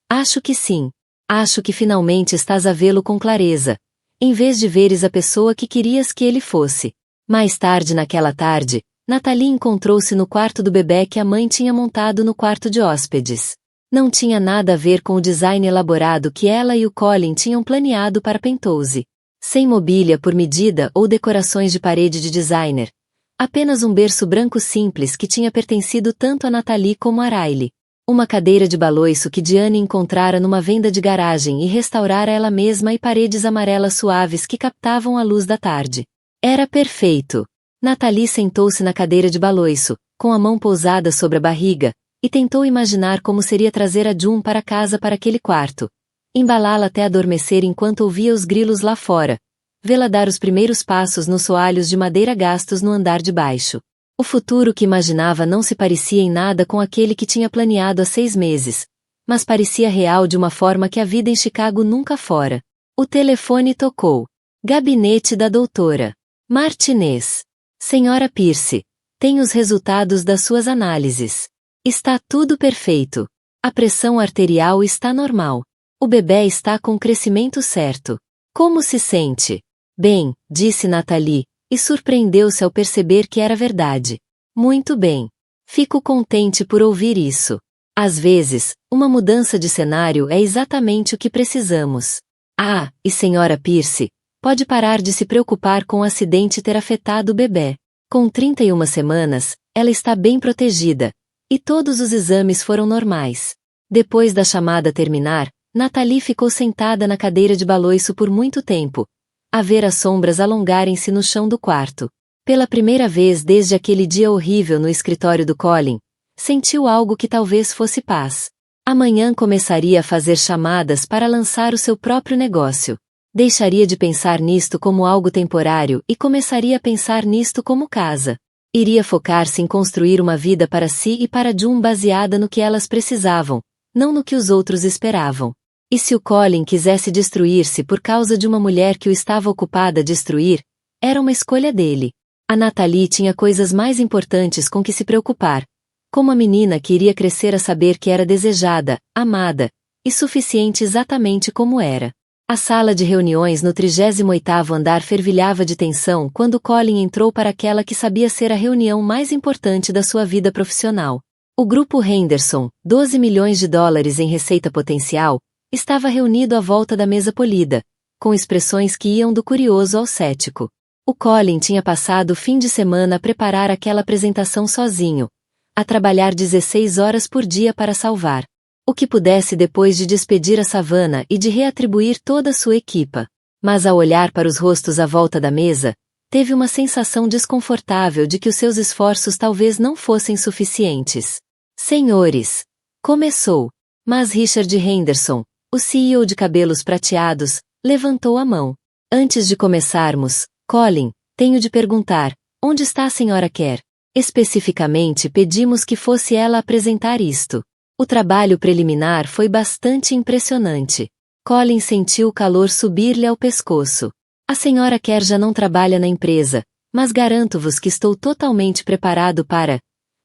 Acho que sim. Acho que finalmente estás a vê-lo com clareza, em vez de veres a pessoa que querias que ele fosse. Mais tarde naquela tarde, Natalie encontrou-se no quarto do bebê que a mãe tinha montado no quarto de hóspedes. Não tinha nada a ver com o design elaborado que ela e o Colin tinham planeado para Penthouse. Sem mobília por medida ou decorações de parede de designer. Apenas um berço branco simples que tinha pertencido tanto a Natalie como a Riley. Uma cadeira de baloiço que Diane encontrara numa venda de garagem e restaurara ela mesma e paredes amarelas suaves que captavam a luz da tarde. Era perfeito. Natalie sentou-se na cadeira de baloiço, com a mão pousada sobre a barriga, e tentou imaginar como seria trazer a June para casa para aquele quarto. Embalá-la até adormecer enquanto ouvia os grilos lá fora. Vê-la dar os primeiros passos nos soalhos de madeira gastos no andar de baixo. O futuro que imaginava não se parecia em nada com aquele que tinha planeado há 6 meses, mas parecia real de uma forma que a vida em Chicago nunca fora. O telefone tocou. Gabinete da doutora Martinez. Senhora Pierce, tem os resultados das suas análises. Está tudo perfeito. A pressão arterial está normal. O bebê está com o crescimento certo. Como se sente? Bem, disse Natalie, e surpreendeu-se ao perceber que era verdade. Muito bem. Fico contente por ouvir isso. Às vezes, uma mudança de cenário é exatamente o que precisamos. Ah, e senhora Pierce, pode parar de se preocupar com o acidente ter afetado o bebê. Com 31 semanas, ela está bem protegida, e todos os exames foram normais. Depois da chamada terminar, Natalie ficou sentada na cadeira de baloiço por muito tempo, a ver as sombras alongarem-se no chão do quarto. Pela primeira vez desde aquele dia horrível no escritório do Colin, sentiu algo que talvez fosse paz. Amanhã começaria a fazer chamadas para lançar o seu próprio negócio. Deixaria de pensar nisto como algo temporário e começaria a pensar nisto como casa. Iria focar-se em construir uma vida para si e para June baseada no que elas precisavam, não no que os outros esperavam. E se o Colin quisesse destruir-se por causa de uma mulher que o estava ocupada a destruir, era uma escolha dele. A Natalie tinha coisas mais importantes com que se preocupar, como a menina que iria crescer a saber que era desejada, amada, e suficiente exatamente como era. A sala de reuniões no 38º andar fervilhava de tensão quando Colin entrou para aquela que sabia ser a reunião mais importante da sua vida profissional. O grupo Henderson, $12 milhões em receita potencial, estava reunido à volta da mesa polida, com expressões que iam do curioso ao cético. O Colin tinha passado o fim de semana a preparar aquela apresentação sozinho, a trabalhar 16 horas por dia para salvar o que pudesse depois de despedir a Savannah e de reatribuir toda a sua equipa. Mas ao olhar para os rostos à volta da mesa, teve uma sensação desconfortável de que os seus esforços talvez não fossem suficientes. Senhores, começou. Mas Richard Henderson, o CEO de cabelos prateados, levantou a mão. Antes de começarmos, Colin, tenho de perguntar, onde está a senhora Kerr? Especificamente pedimos que fosse ela apresentar isto. O trabalho preliminar foi bastante impressionante. Colin sentiu o calor subir-lhe ao pescoço. A senhora Kerr já não trabalha na empresa, mas garanto-vos que estou totalmente preparado para...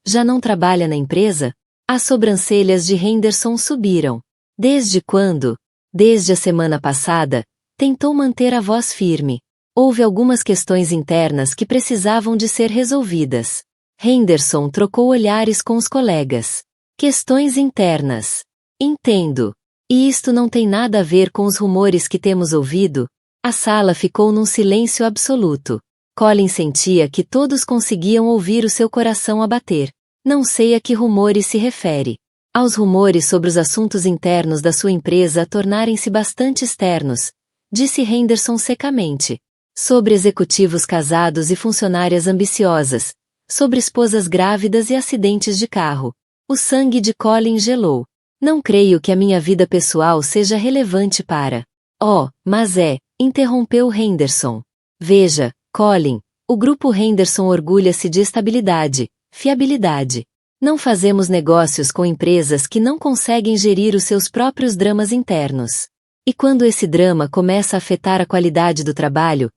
Já não trabalha na empresa? As sobrancelhas de Henderson subiram. Desde quando? Desde a semana passada, tentou manter a voz firme. Houve algumas questões internas que precisavam de ser resolvidas. Henderson trocou olhares com os colegas. Questões internas. Entendo. E isto não tem nada a ver com os rumores que temos ouvido? A sala ficou num silêncio absoluto. Colin sentia que todos conseguiam ouvir o seu coração a bater. Não sei a que rumores se refere. Aos rumores sobre os assuntos internos da sua empresa tornarem-se bastante externos, disse Henderson secamente. Sobre executivos casados e funcionárias ambiciosas. Sobre esposas grávidas e acidentes de carro. O sangue de Colin gelou. Não creio que a minha vida pessoal seja relevante para... Oh, mas é, interrompeu Henderson. Veja, Colin, o grupo Henderson orgulha-se de estabilidade, fiabilidade. Não fazemos negócios com empresas que não conseguem gerir os seus próprios dramas internos. E quando esse drama começa a afetar a qualidade do trabalho,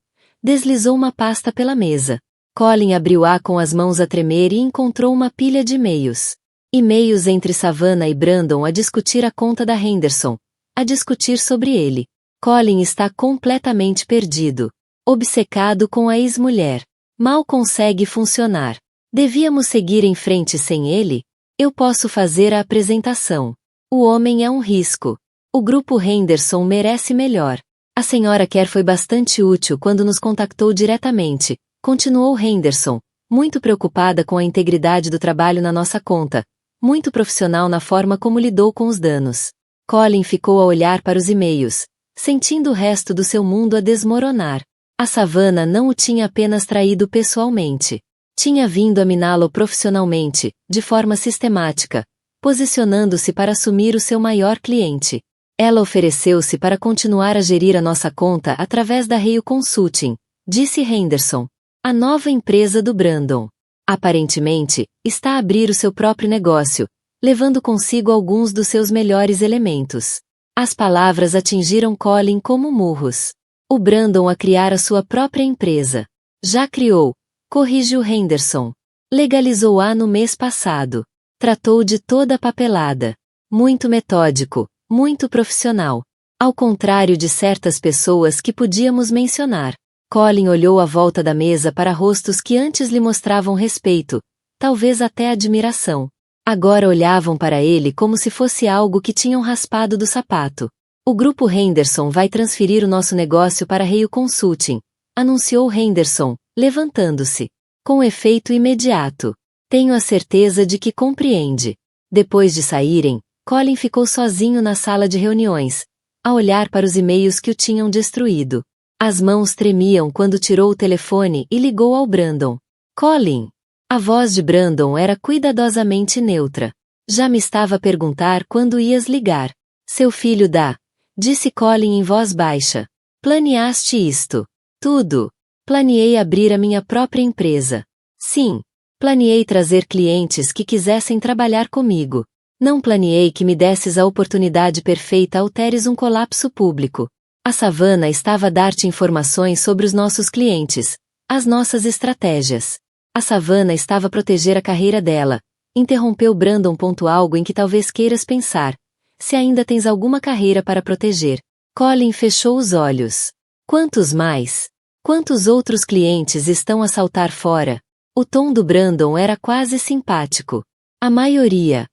deslizou uma pasta pela mesa. Colin abriu-a com as mãos a tremer e encontrou uma pilha de e-mails. E-mails entre Savannah e Brandon a discutir a conta da Henderson, a discutir sobre ele. Colin está completamente perdido. Obcecado com a ex-mulher. Mal consegue funcionar. Devíamos seguir em frente sem ele? Eu posso fazer a apresentação. O homem é um risco. O grupo Henderson merece melhor. A senhora Kerr foi bastante útil quando nos contactou diretamente, continuou Henderson, muito preocupada com a integridade do trabalho na nossa conta, muito profissional na forma como lidou com os danos. Colin ficou a olhar para os e-mails, sentindo o resto do seu mundo a desmoronar. A Savannah não o tinha apenas traído pessoalmente. Tinha vindo a miná-lo profissionalmente, de forma sistemática, posicionando-se para assumir o seu maior cliente. Ela ofereceu-se para continuar a gerir a nossa conta através da Rio Consulting, disse Henderson. A nova empresa do Brandon. Aparentemente, está a abrir o seu próprio negócio, levando consigo alguns dos seus melhores elementos. As palavras atingiram Colin como murros. O Brandon a criar a sua própria empresa. Já criou, corrigiu Henderson. Legalizou-a no mês passado. Tratou de toda a papelada. Muito metódico, muito profissional. Ao contrário de certas pessoas que podíamos mencionar. Colin olhou à volta da mesa para rostos que antes lhe mostravam respeito, talvez até admiração. Agora olhavam para ele como se fosse algo que tinham raspado do sapato. O grupo Henderson vai transferir o nosso negócio para Rio Consulting, anunciou Henderson, levantando-se. Com efeito imediato. Tenho a certeza de que compreende. Depois de saírem, Colin ficou sozinho na sala de reuniões, a olhar para os e-mails que o tinham destruído. As mãos tremiam quando tirou o telefone e ligou ao Brandon. Colin. A voz de Brandon era cuidadosamente neutra. Já me estava a perguntar quando ias ligar. Seu filho dá. Disse Colin em voz baixa. Planeaste isto? Tudo. Planeei abrir a minha própria empresa. Sim. Planeei trazer clientes que quisessem trabalhar comigo. Não planeei que me desses a oportunidade perfeita ao teres um colapso público. A Savannah estava a dar-te informações sobre os nossos clientes, as nossas estratégias. A Savannah estava a proteger a carreira dela. Interrompeu Brandon. Algo em que talvez queiras pensar. Se ainda tens alguma carreira para proteger. Colin fechou os olhos. Quantos mais? Quantos outros clientes estão a saltar fora? O tom do Brandon era quase simpático. A maioria.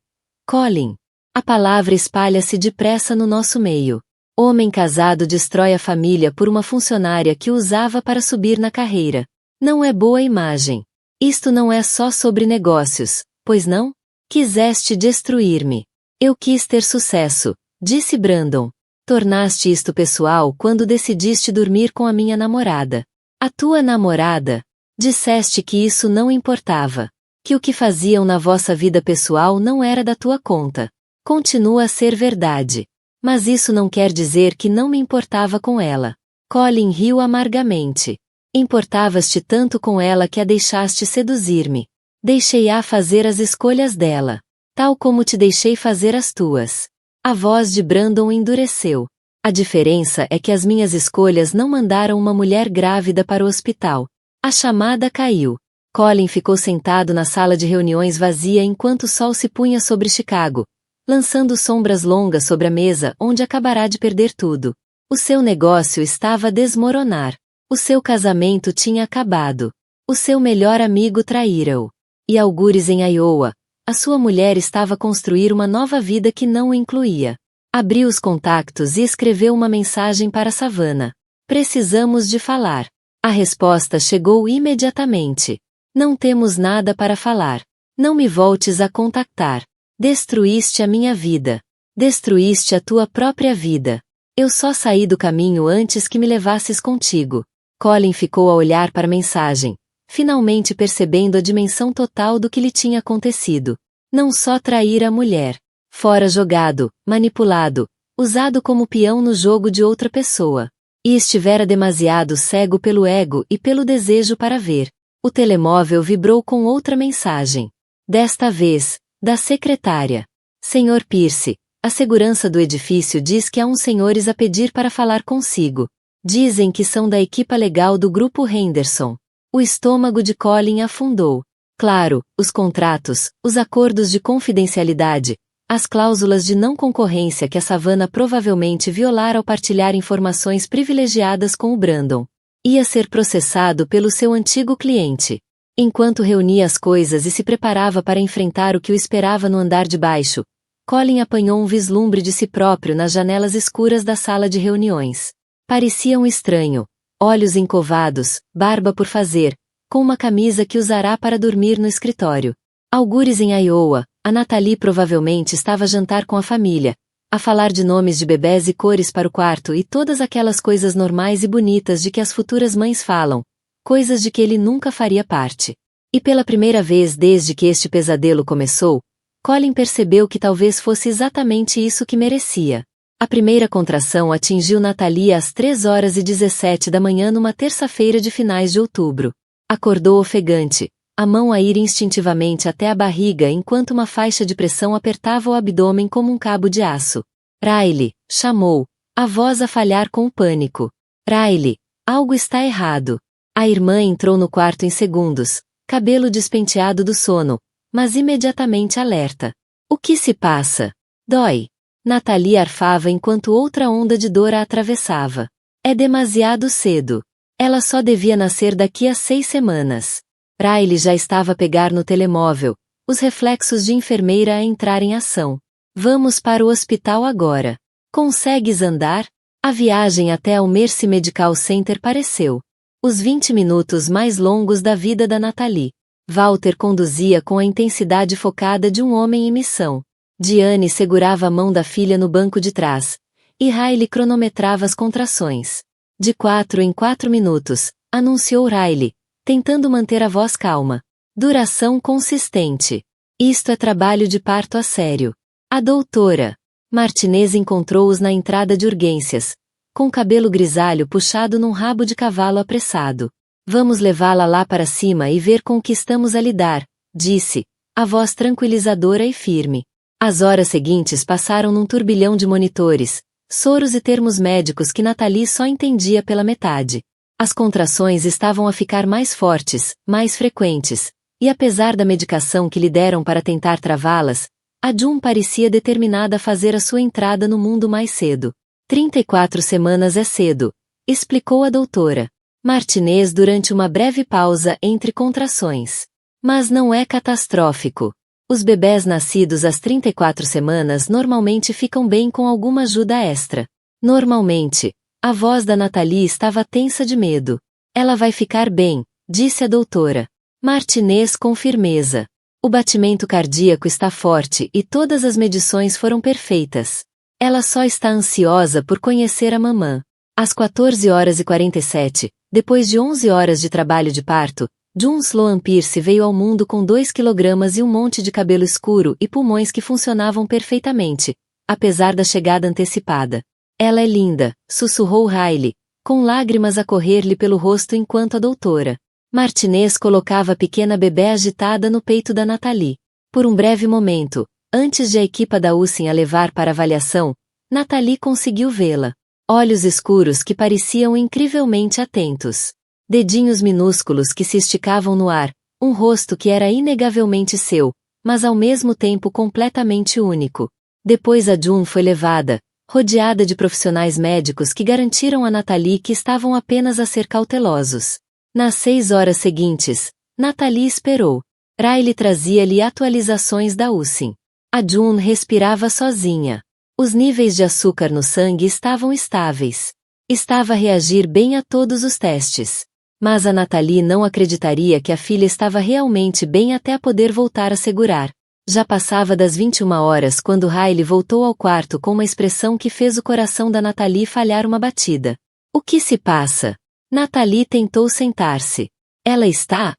Colin. A palavra espalha-se depressa no nosso meio. Homem casado destrói a família por uma funcionária que o usava para subir na carreira. Não é boa imagem. Isto não é só sobre negócios, pois não? Quiseste destruir-me. Eu quis ter sucesso, disse Brandon. Tornaste isto pessoal quando decidiste dormir com a minha namorada. A tua namorada? Disseste que isso não importava. Que o que faziam na vossa vida pessoal não era da tua conta. Continua a ser verdade. Mas isso não quer dizer que não me importava com ela. Colin riu amargamente. Importavas-te tanto com ela que a deixaste seduzir-me. Deixei-a fazer as escolhas dela. Tal como te deixei fazer as tuas. A voz de Brandon endureceu. A diferença é que as minhas escolhas não mandaram uma mulher grávida para o hospital. A chamada caiu. Colin ficou sentado na sala de reuniões vazia enquanto o sol se punha sobre Chicago, lançando sombras longas sobre a mesa onde acabará de perder tudo. O seu negócio estava a desmoronar. O seu casamento tinha acabado. O seu melhor amigo traíra-o. E algures em Iowa, a sua mulher estava a construir uma nova vida que não o incluía. Abriu os contactos e escreveu uma mensagem para Savannah. Precisamos de falar. A resposta chegou imediatamente. Não temos nada para falar. Não me voltes a contactar. Destruíste a minha vida. Destruíste a tua própria vida. Eu só saí do caminho antes que me levasses contigo. Colin ficou a olhar para a mensagem, finalmente percebendo a dimensão total do que lhe tinha acontecido. Não só trair a mulher. Fora jogado, manipulado, usado como peão no jogo de outra pessoa. E estivera demasiado cego pelo ego e pelo desejo para ver. O telemóvel vibrou com outra mensagem. Desta vez, da secretária. Senhor Pierce, a segurança do edifício diz que há uns senhores a pedir para falar consigo. Dizem que são da equipa legal do grupo Henderson. O estômago de Colin afundou. Claro, os contratos, os acordos de confidencialidade, as cláusulas de não concorrência que a Savannah provavelmente violara ao partilhar informações privilegiadas com o Brandon. Ia ser processado pelo seu antigo cliente. Enquanto reunia as coisas e se preparava para enfrentar o que o esperava no andar de baixo, Colin apanhou um vislumbre de si próprio nas janelas escuras da sala de reuniões. Parecia um estranho, olhos encovados, barba por fazer, com uma camisa que usará para dormir no escritório. Algures em Iowa, a Natalie provavelmente estava a jantar com a família, a falar de nomes de bebés e cores para o quarto e todas aquelas coisas normais e bonitas de que as futuras mães falam, coisas de que ele nunca faria parte. E pela primeira vez desde que este pesadelo começou, Colin percebeu que talvez fosse exatamente isso que merecia. A primeira contração atingiu Natalie às 3h17 da manhã numa terça-feira de finais de outubro. Acordou ofegante, a mão a ir instintivamente até a barriga enquanto uma faixa de pressão apertava o abdômen como um cabo de aço. Riley, chamou, a voz a falhar com o pânico. Riley, algo está errado. A irmã entrou no quarto em segundos, cabelo despenteado do sono, mas imediatamente alerta. O que se passa? Dói. Natalie arfava enquanto outra onda de dor a atravessava. É demasiado cedo. Ela só devia nascer daqui a 6 semanas. Riley já estava a pegar no telemóvel, os reflexos de enfermeira a entrar em ação. Vamos para o hospital agora. Consegues andar? A viagem até ao Mercy Medical Center pareceu os 20 minutos mais longos da vida da Natalie. Walter conduzia com a intensidade focada de um homem em missão. Diane segurava a mão da filha no banco de trás, e Riley cronometrava as contrações. De 4 em 4 minutos, anunciou Riley, tentando manter a voz calma. Duração consistente. Isto é trabalho de parto a sério. A doutora Martinez encontrou-os na entrada de urgências, com cabelo grisalho puxado num rabo de cavalo apressado. Vamos levá-la lá para cima e ver com o que estamos a lidar, disse, a voz tranquilizadora e firme. As horas seguintes passaram num turbilhão de monitores, soros e termos médicos que Natalie só entendia pela metade. As contrações estavam a ficar mais fortes, mais frequentes, e apesar da medicação que lhe deram para tentar travá-las, a June parecia determinada a fazer a sua entrada no mundo mais cedo. 34 semanas é cedo, explicou a doutora Martinez durante uma breve pausa entre contrações. Mas não é catastrófico. Os bebés nascidos às 34 semanas normalmente ficam bem com alguma ajuda extra. Normalmente, a voz da Natalie estava tensa de medo. Ela vai ficar bem, disse a doutora Martinez com firmeza. O batimento cardíaco está forte e todas as medições foram perfeitas. Ela só está ansiosa por conhecer a mamã. Às 14h47, depois de 11 horas de trabalho de parto, June Sloan Pierce veio ao mundo com 2 kg e um monte de cabelo escuro e pulmões que funcionavam perfeitamente, apesar da chegada antecipada. Ela é linda, sussurrou Riley, com lágrimas a correr-lhe pelo rosto enquanto a doutora Martinez colocava a pequena bebê agitada no peito da Natalie. Por um breve momento, antes de a equipa da USIN a levar para avaliação, Natalie conseguiu vê-la. Olhos escuros que pareciam incrivelmente atentos. Dedinhos minúsculos que se esticavam no ar, Um rosto que era inegavelmente seu, mas ao mesmo tempo completamente único. Depois a June foi levada, rodeada de profissionais médicos que garantiram a Natalie que estavam apenas a ser cautelosos. Nas 6 horas seguintes, Natalie esperou. Riley trazia-lhe atualizações da USIN. A June respirava sozinha. Os níveis de açúcar no sangue estavam estáveis. Estava a reagir bem a todos os testes. Mas a Natalie não acreditaria que a filha estava realmente bem até a poder voltar a segurar. Já passava das 21 horas quando Riley voltou ao quarto com uma expressão que fez o coração da Natalie falhar uma batida. O que se passa? Natalie tentou sentar-se. Ela está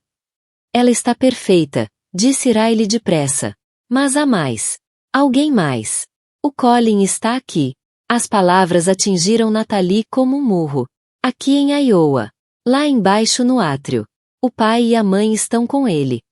perfeita, disse Riley depressa. Mas há mais. Alguém mais. O Colin está aqui. As palavras atingiram Natalie como um murro. Aqui em Iowa. Lá embaixo no átrio. O pai e a mãe estão com ele.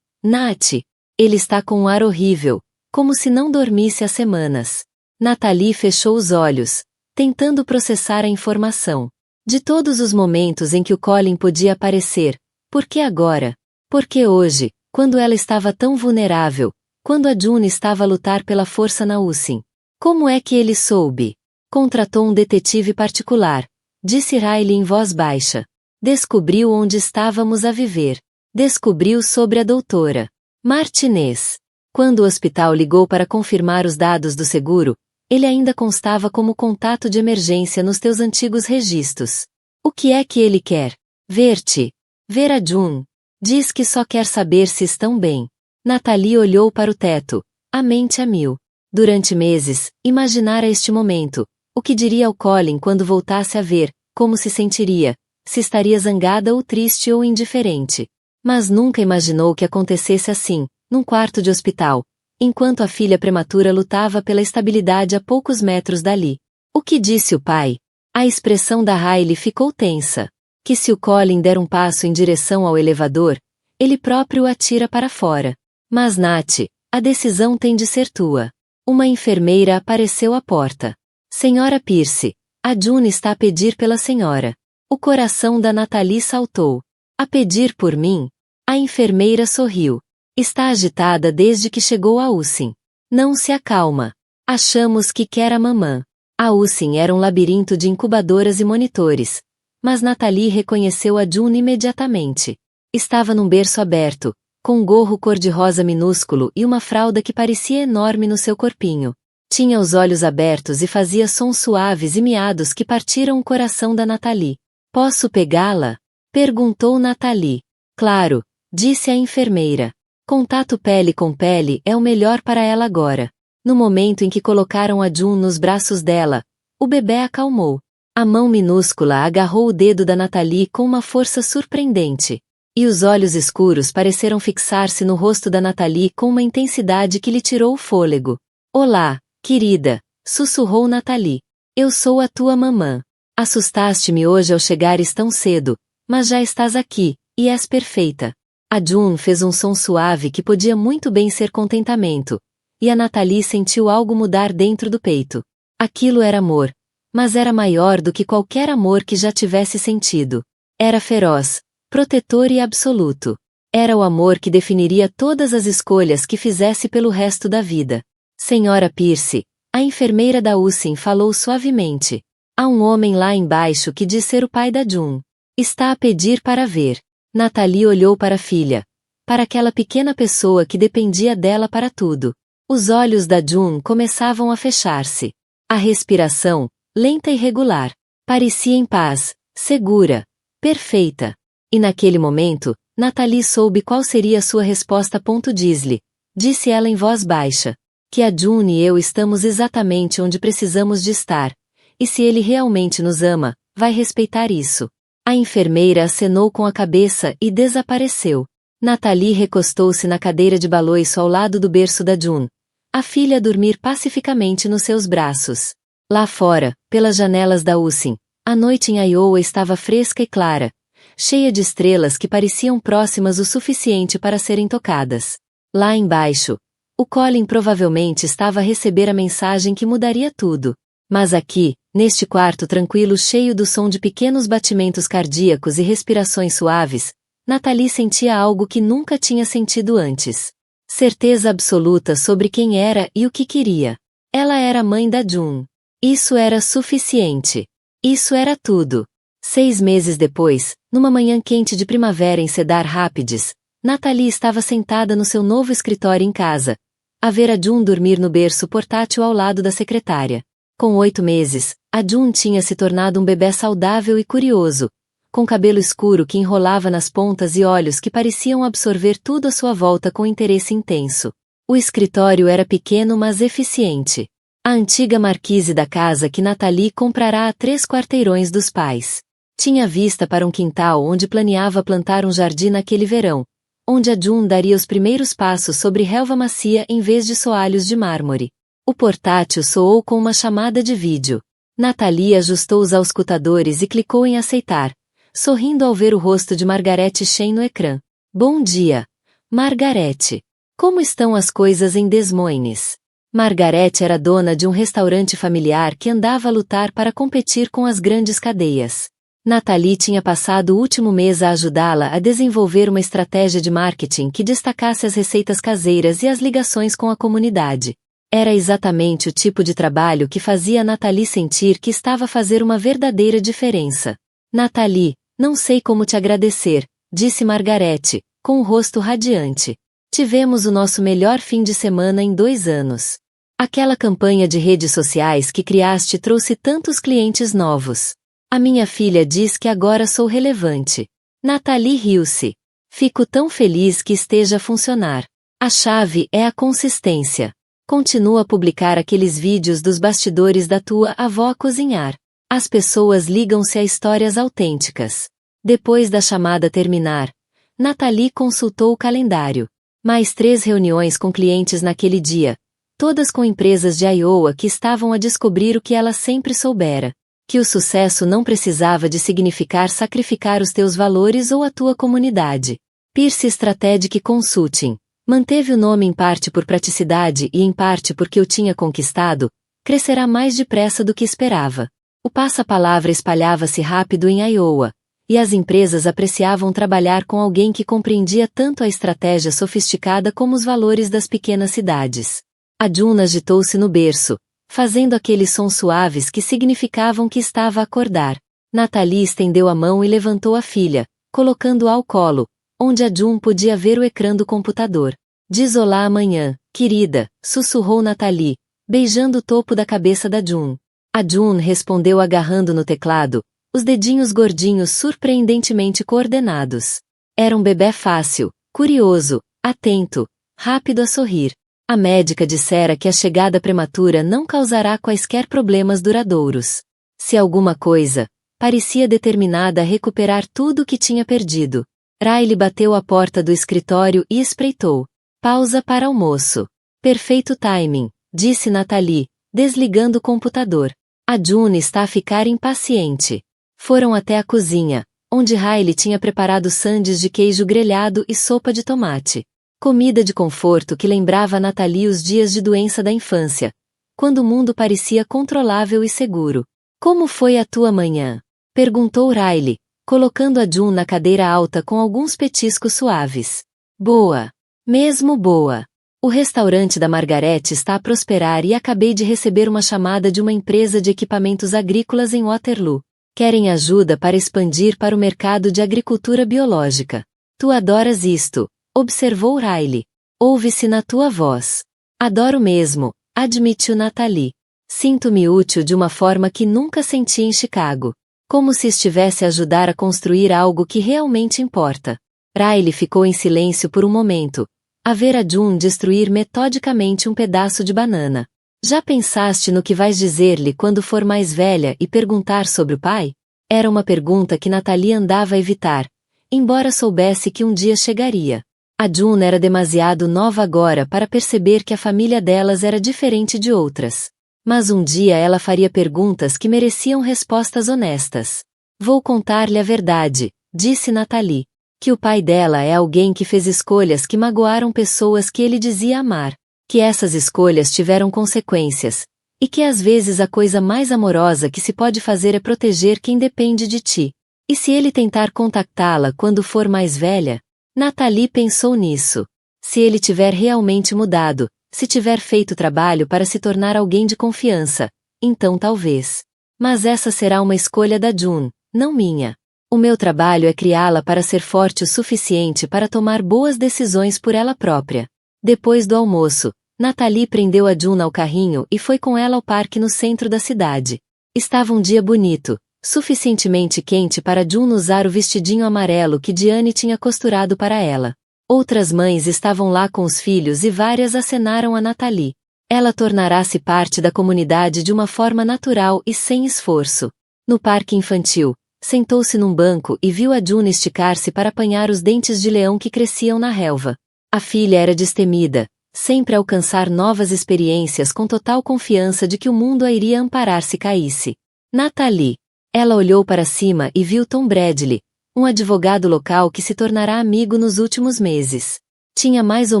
Nat. Ele está com um ar horrível, como se não dormisse há semanas. Natalie fechou os olhos, tentando processar a informação. De todos os momentos em que o Colin podia aparecer, por que agora? Por que hoje, quando ela estava tão vulnerável, quando a June estava a lutar pela força na USIN? Como é que ele soube? Contratou um detetive particular, disse Riley em voz baixa. Descobriu onde estávamos a viver. Descobriu sobre a doutora Martinez. Quando o hospital ligou para confirmar os dados do seguro, ele ainda constava como contato de emergência nos teus antigos registros. O que é que ele quer? Ver-te. Ver a June. Diz que só quer saber se estão bem. Natalie olhou para o teto, a mente a mil. Durante meses, imaginara este momento. O que diria ao Colin quando voltasse a ver, como se sentiria, se estaria zangada ou triste ou indiferente. Mas nunca imaginou que acontecesse assim, num quarto de hospital, enquanto a filha prematura lutava pela estabilidade a poucos metros dali. O que disse o pai? A expressão da Riley ficou tensa. Que se o Colin der um passo em direção ao elevador, ele próprio o atira para fora. Mas Nat, a decisão tem de ser tua. Uma enfermeira apareceu à porta. Senhora Pierce, a June está a pedir pela senhora. O coração da Natalie saltou. A pedir por mim? A enfermeira sorriu. Está agitada desde que chegou a USIN. Não se acalma. Achamos que quer a mamã. A USIN era um labirinto de incubadoras e monitores. Mas Natalie reconheceu a June imediatamente. Estava num berço aberto, com um gorro cor-de-rosa minúsculo e uma fralda que parecia enorme no seu corpinho. Tinha os olhos abertos e fazia sons suaves e miados que partiram o coração da Natalie. Posso pegá-la? Perguntou Natalie. Claro, disse a enfermeira. Contato pele com pele é o melhor para ela agora. No momento em que colocaram a June nos braços dela, o bebê acalmou. A mão minúscula agarrou o dedo da Natalie com uma força surpreendente. E os olhos escuros pareceram fixar-se no rosto da Natalie com uma intensidade que lhe tirou o fôlego. Olá, querida, sussurrou Natalie. Eu sou a tua mamã. Assustaste-me hoje ao chegares tão cedo, mas já estás aqui, e és perfeita. A June fez um som suave que podia muito bem ser contentamento, e a Natalie sentiu algo mudar dentro do peito. Aquilo era amor, mas era maior do que qualquer amor que já tivesse sentido. Era feroz, protetor e absoluto. Era o amor que definiria todas as escolhas que fizesse pelo resto da vida. Senhora Pierce, a enfermeira da USIN falou suavemente. Há um homem lá embaixo que diz ser o pai da June. Está a pedir para ver. Natalie olhou para a filha. Para aquela pequena pessoa que dependia dela para tudo. Os olhos da June começavam a fechar-se. A respiração, lenta e regular, parecia em paz, segura, perfeita. E naquele momento, Natalie soube qual seria a sua resposta. Diz-lhe, disse ela em voz baixa, que a June e eu estamos exatamente onde precisamos de estar, e se ele realmente nos ama, vai respeitar isso. A enfermeira acenou com a cabeça e desapareceu. Natalie recostou-se na cadeira de balanço ao lado do berço da June, a filha a dormir pacificamente nos seus braços. Lá fora, pelas janelas da USIN, a noite em Iowa estava fresca e clara, cheia de estrelas que pareciam próximas o suficiente para serem tocadas. Lá embaixo, o Colin provavelmente estava a receber a mensagem que mudaria tudo. Mas aqui, neste quarto tranquilo cheio do som de pequenos batimentos cardíacos e respirações suaves, Nathalie sentia algo que nunca tinha sentido antes. Certeza absoluta sobre quem era e o que queria. Ela era mãe da June. Isso era suficiente. Isso era tudo. 6 meses depois, numa manhã quente de primavera em Cedar Rapids, Nathalie estava sentada no seu novo escritório em casa, a ver a June dormir no berço portátil ao lado da secretária. Com 8 meses, a June tinha se tornado um bebê saudável e curioso, com cabelo escuro que enrolava nas pontas e olhos que pareciam absorver tudo à sua volta com interesse intenso. O escritório era pequeno mas eficiente. A antiga marquise da casa que Nathalie comprará a 3 quarteirões dos pais. Tinha vista para um quintal onde planeava plantar um jardim naquele verão, onde a June daria os primeiros passos sobre relva macia em vez de soalhos de mármore. O portátil soou com uma chamada de vídeo. Nathalie ajustou os auscultadores e clicou em aceitar, sorrindo ao ver o rosto de Margarete Chen no ecrã. Bom dia, Margarete. Como estão as coisas em Des Moines? Margarete era dona de um restaurante familiar que andava a lutar para competir com as grandes cadeias. Nathalie tinha passado o último mês a ajudá-la a desenvolver uma estratégia de marketing que destacasse as receitas caseiras e as ligações com a comunidade. Era exatamente o tipo de trabalho que fazia Nathalie sentir que estava a fazer uma verdadeira diferença. Nathalie, não sei como te agradecer, disse Margarete, com o rosto radiante. Tivemos o nosso melhor fim de semana em 2 anos. Aquela campanha de redes sociais que criaste trouxe tantos clientes novos. A minha filha diz que agora sou relevante. Nathalie riu-se. Fico tão feliz que esteja a funcionar. A chave é a consistência. Continua a publicar aqueles vídeos dos bastidores da tua avó a cozinhar. As pessoas ligam-se a histórias autênticas. Depois da chamada terminar, Nathalie consultou o calendário. Mais 3 reuniões com clientes naquele dia, todas com empresas de Iowa que estavam a descobrir o que ela sempre soubera. Que o sucesso não precisava de significar sacrificar os teus valores ou a tua comunidade. Pierce Strategic Consulting manteve o nome em parte por praticidade e em parte porque o tinha conquistado, crescerá mais depressa do que esperava. O passa-palavra espalhava-se rápido em Iowa, e as empresas apreciavam trabalhar com alguém que compreendia tanto a estratégia sofisticada como os valores das pequenas cidades. A June agitou-se no berço, fazendo aqueles sons suaves que significavam que estava a acordar. Nathalie estendeu a mão e levantou a filha, colocando-a ao colo, onde a June podia ver o ecrã do computador. Diz olá amanhã, querida, sussurrou Nathalie, beijando o topo da cabeça da June. A June respondeu agarrando no teclado, os dedinhos gordinhos surpreendentemente coordenados. Era um bebê fácil, curioso, atento, rápido a sorrir. A médica dissera que a chegada prematura não causará quaisquer problemas duradouros. Se alguma coisa, parecia determinada a recuperar tudo o que tinha perdido. Riley bateu à porta do escritório e espreitou. Pausa para almoço. Perfeito timing, disse Nathalie, desligando o computador. A June está a ficar impaciente. Foram até a cozinha, onde Riley tinha preparado sandes de queijo grelhado e sopa de tomate. Comida de conforto que lembrava a Nathalie os dias de doença da infância, quando o mundo parecia controlável e seguro. Como foi a tua manhã? Perguntou Riley, colocando a June na cadeira alta com alguns petiscos suaves. Boa. Mesmo boa. O restaurante da Margarete está a prosperar e acabei de receber uma chamada de uma empresa de equipamentos agrícolas em Waterloo. Querem ajuda para expandir para o mercado de agricultura biológica. Tu adoras isto, observou Riley. Ouve-se na tua voz. Adoro mesmo, admitiu Nathalie. Sinto-me útil de uma forma que nunca senti em Chicago. Como se estivesse a ajudar a construir algo que realmente importa. Riley ficou em silêncio por um momento, a ver a June destruir metodicamente um pedaço de banana. Já pensaste no que vais dizer-lhe quando for mais velha e perguntar sobre o pai? Era uma pergunta que Nathalie andava a evitar, embora soubesse que um dia chegaria. A June era demasiado nova agora para perceber que a família delas era diferente de outras. Mas um dia ela faria perguntas que mereciam respostas honestas. Vou contar-lhe a verdade, disse Nathalie. Que o pai dela é alguém que fez escolhas que magoaram pessoas que ele dizia amar. Que essas escolhas tiveram consequências, e que às vezes a coisa mais amorosa que se pode fazer é proteger quem depende de ti. E se ele tentar contactá-la quando for mais velha? Nathalie pensou nisso. Se ele tiver realmente mudado, se tiver feito trabalho para se tornar alguém de confiança, então talvez. Mas essa será uma escolha da June, não minha. O meu trabalho é criá-la para ser forte o suficiente para tomar boas decisões por ela própria. Depois do almoço, Nathalie prendeu a June ao carrinho e foi com ela ao parque no centro da cidade. Estava um dia bonito, suficientemente quente para June usar o vestidinho amarelo que Diane tinha costurado para ela. Outras mães estavam lá com os filhos e várias acenaram a Nathalie. Ela tornará-se parte da comunidade de uma forma natural e sem esforço. No parque infantil, sentou-se num banco e viu a June esticar-se para apanhar os dentes de leão que cresciam na relva. A filha era destemida, sempre a alcançar novas experiências com total confiança de que o mundo a iria amparar se caísse. Nathalie. Ela olhou para cima e viu Tom Bradley, um advogado local que se tornará amigo nos últimos meses. Tinha mais ou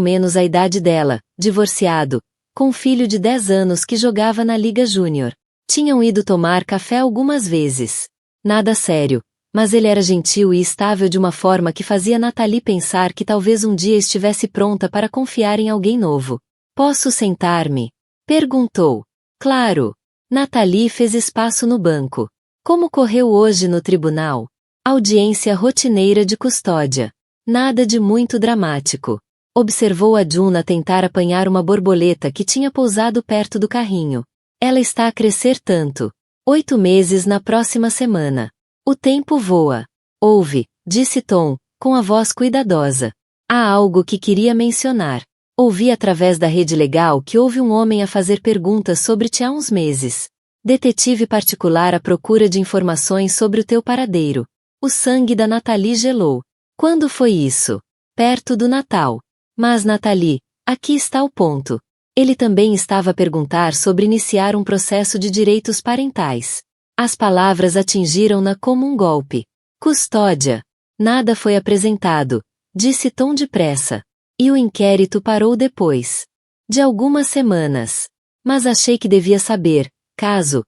menos a idade dela, divorciado, com um filho de 10 anos que jogava na Liga Júnior. Tinham ido tomar café algumas vezes. Nada sério, mas ele era gentil e estável de uma forma que fazia Nathalie pensar que talvez um dia estivesse pronta para confiar em alguém novo. Posso sentar-me? Perguntou. Claro. Nathalie fez espaço no banco. Como correu hoje no tribunal? Audiência rotineira de custódia. Nada de muito dramático. Observou a June a tentar apanhar uma borboleta que tinha pousado perto do carrinho. Ela está a crescer tanto. 8 meses na próxima semana. O tempo voa. Ouve, disse Tom, com a voz cuidadosa. Há algo que queria mencionar. Ouvi através da rede legal que houve um homem a fazer perguntas sobre-te há uns meses. Detetive particular à procura de informações sobre o teu paradeiro. O sangue da Nathalie gelou. Quando foi isso? Perto do Natal. Mas Nathalie, aqui está o ponto. Ele também estava a perguntar sobre iniciar um processo de direitos parentais. As palavras atingiram-na como um golpe. Custódia. Nada foi apresentado, disse Tom depressa. E o inquérito parou depois de algumas semanas. Mas achei que devia saber, caso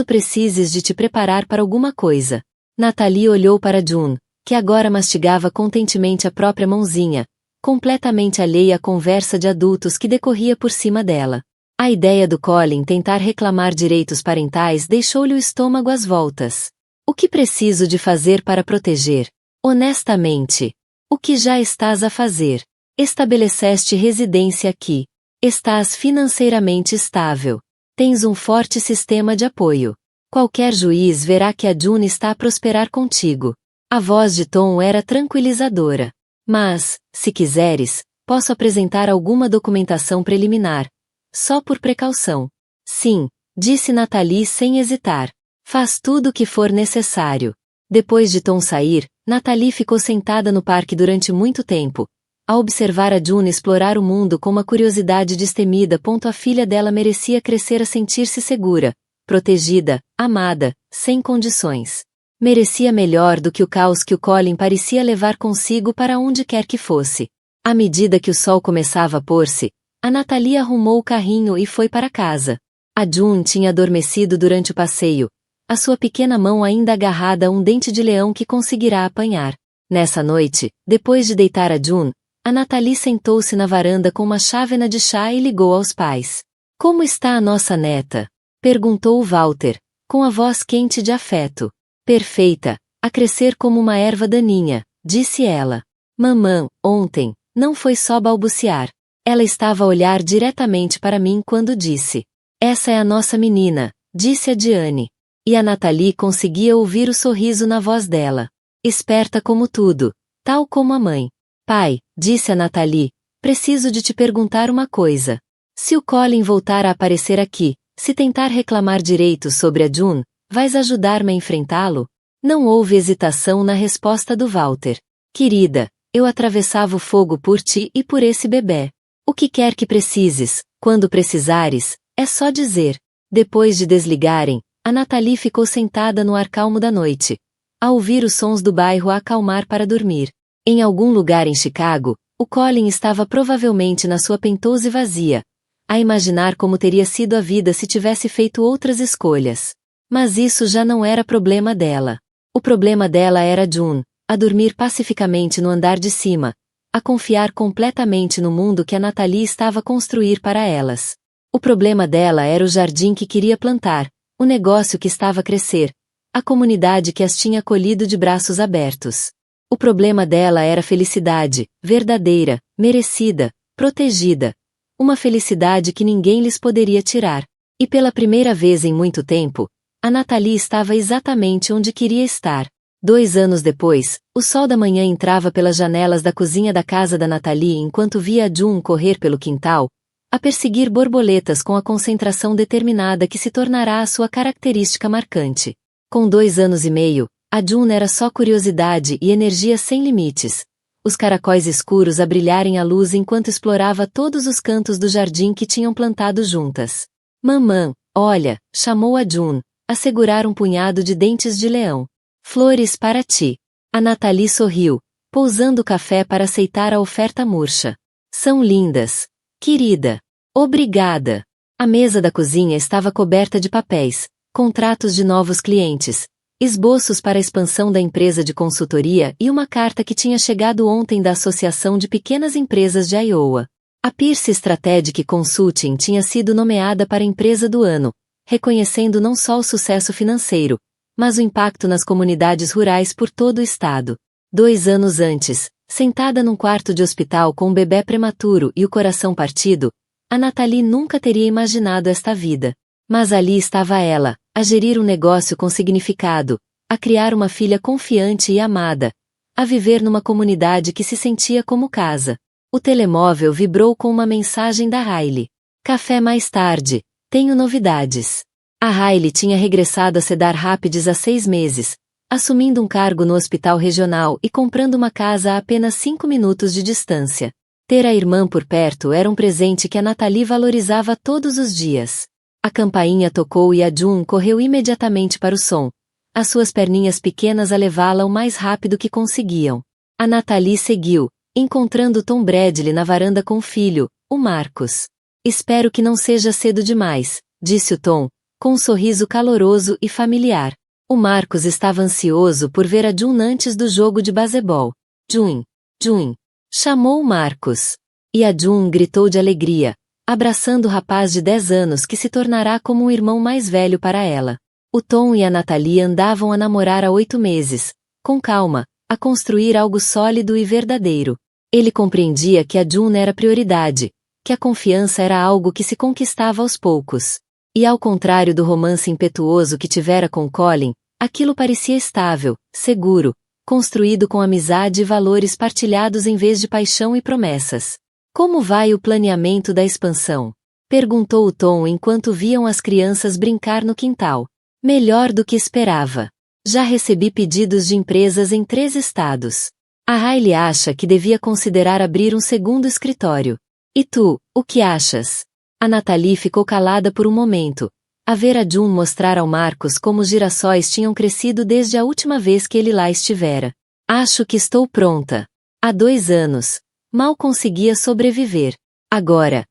precises de te preparar para alguma coisa. Nathalie olhou para June, que agora mastigava contentemente a própria mãozinha, completamente alheia à conversa de adultos que decorria por cima dela. A ideia do Colin tentar reclamar direitos parentais deixou-lhe o estômago às voltas. O que preciso de fazer para proteger? Honestamente. O que já estás a fazer? Estabeleceste residência aqui. Estás financeiramente estável. Tens um forte sistema de apoio. Qualquer juiz verá que a June está a prosperar contigo. A voz de Tom era tranquilizadora. Mas, se quiseres, posso apresentar alguma documentação preliminar. Só por precaução. Sim, disse Nathalie sem hesitar. Faz tudo o que for necessário. Depois de Tom sair, Nathalie ficou sentada no parque durante muito tempo, a observar a June explorar o mundo com uma curiosidade destemida. A filha dela merecia crescer a sentir-se segura, protegida, amada, sem condições. Merecia melhor do que o caos que o Colin parecia levar consigo para onde quer que fosse. À medida que o sol começava a pôr-se, a Nathalie arrumou o carrinho e foi para casa. A June tinha adormecido durante o passeio, a sua pequena mão ainda agarrada a um dente de leão que conseguirá apanhar. Nessa noite, depois de deitar a June, a Nathalie sentou-se na varanda com uma chávena de chá e ligou aos pais. Como está a nossa neta? Perguntou Walter, com a voz quente de afeto. Perfeita, a crescer como uma erva daninha, disse ela. Mamã, ontem, não foi só balbuciar. Ela estava a olhar diretamente para mim quando disse. Essa é a nossa menina, disse a Diane. E a Nathalie conseguia ouvir o sorriso na voz dela. Esperta como tudo, tal como a mãe. Pai, disse a Nathalie, preciso de te perguntar uma coisa. Se o Colin voltar a aparecer aqui, se tentar reclamar direitos sobre a June, vais ajudar-me a enfrentá-lo? Não houve hesitação na resposta do Walter. Querida, eu atravessava o fogo por ti e por esse bebê. O que quer que precises, quando precisares, é só dizer. Depois de desligarem, a Nathalie ficou sentada no ar calmo da noite, a ouvir os sons do bairro a acalmar para dormir. Em algum lugar em Chicago, o Colin estava provavelmente na sua penthouse vazia, a imaginar como teria sido a vida se tivesse feito outras escolhas. Mas isso já não era problema dela. O problema dela era June, a dormir pacificamente no andar de cima, a confiar completamente no mundo que a Natalie estava a construir para elas. O problema dela era o jardim que queria plantar, o negócio que estava a crescer, a comunidade que as tinha acolhido de braços abertos. O problema dela era felicidade, verdadeira, merecida, protegida. Uma felicidade que ninguém lhes poderia tirar. E pela primeira vez em muito tempo, a Natalie estava exatamente onde queria estar. 2 anos depois, o sol da manhã entrava pelas janelas da cozinha da casa da Natalie enquanto via a June correr pelo quintal, a perseguir borboletas com a concentração determinada que se tornará a sua característica marcante. Com 2 anos e meio, a June era só curiosidade e energia sem limites. Os caracóis escuros a brilharem à luz enquanto explorava todos os cantos do jardim que tinham plantado juntas. Mamã, olha, chamou a June, a segurar um punhado de dentes de leão. Flores para ti. A Natalie sorriu, pousando o café para aceitar a oferta murcha. São lindas. Querida. Obrigada. A mesa da cozinha estava coberta de papéis, contratos de novos clientes, esboços para a expansão da empresa de consultoria e uma carta que tinha chegado ontem da Associação de Pequenas Empresas de Iowa. A Pierce Strategic Consulting tinha sido nomeada para Empresa do Ano, reconhecendo não só o sucesso financeiro, mas o impacto nas comunidades rurais por todo o estado. 2 anos antes, sentada num quarto de hospital com um bebê prematuro e o coração partido, a Natalie nunca teria imaginado esta vida. Mas ali estava ela, a gerir um negócio com significado, a criar uma filha confiante e amada, a viver numa comunidade que se sentia como casa. O telemóvel vibrou com uma mensagem da Riley. Café mais tarde, tenho novidades. A Riley tinha regressado a Cedar Rapids há 6 meses, assumindo um cargo no hospital regional e comprando uma casa a apenas 5 minutos de distância. Ter a irmã por perto era um presente que a Natalie valorizava todos os dias. A campainha tocou e a June correu imediatamente para o som, as suas perninhas pequenas a levá-la o mais rápido que conseguiam. A Natalie seguiu, encontrando Tom Bradley na varanda com o filho, o Marcos. Espero que não seja cedo demais, disse o Tom, com um sorriso caloroso e familiar. O Marcos estava ansioso por ver a June antes do jogo de baseball. June, June, chamou o Marcos. E a June gritou de alegria, abraçando o rapaz de 10 anos que se tornará como um irmão mais velho para ela. O Tom e a Natalie andavam a namorar há 8 meses, com calma, a construir algo sólido e verdadeiro. Ele compreendia que a June era prioridade, que a confiança era algo que se conquistava aos poucos. E ao contrário do romance impetuoso que tivera com Colin, aquilo parecia estável, seguro, construído com amizade e valores partilhados em vez de paixão e promessas. Como vai o planeamento da expansão? Perguntou o Tom enquanto viam as crianças brincar no quintal. Melhor do que esperava. Já recebi pedidos de empresas em 3 estados. A Riley acha que devia considerar abrir um segundo escritório. E tu, o que achas? A Natalie ficou calada por um momento, a ver a June mostrar ao Marcos como os girassóis tinham crescido desde a última vez que ele lá estivera. Acho que estou pronta. Há 2 anos. Mal conseguia sobreviver. Agora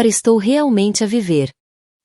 estou realmente a viver.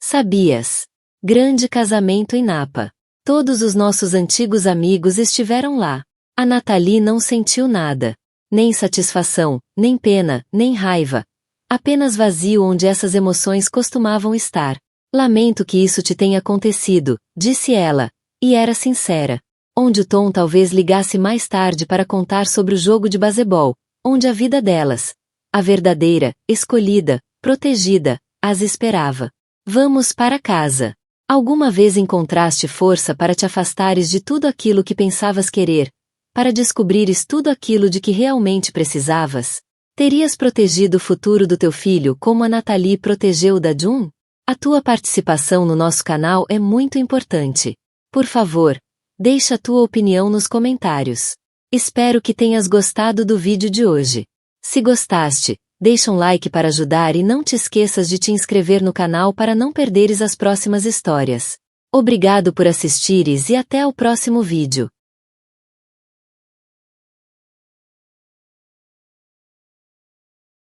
Sabias? Grande casamento em Napa. Todos os nossos antigos amigos estiveram lá. A Natalie não sentiu nada. Nem satisfação, nem pena, nem raiva. Apenas vazio onde essas emoções costumavam estar. Lamento que isso te tenha acontecido, disse ela, e era sincera. Onde o Tom talvez ligasse mais tarde para contar sobre o jogo de baseball, onde a vida delas, a verdadeira, escolhida, protegida, as esperava. Vamos para casa. Alguma vez encontraste força para te afastares de tudo aquilo que pensavas querer, para descobrires tudo aquilo de que realmente precisavas? Terias protegido o futuro do teu filho como a Natalie protegeu o da June? A tua participação no nosso canal é muito importante. Por favor, deixa a tua opinião nos comentários. Espero que tenhas gostado do vídeo de hoje. Se gostaste, deixa um like para ajudar e não te esqueças de te inscrever no canal para não perderes as próximas histórias. Obrigado por assistires e até o próximo vídeo.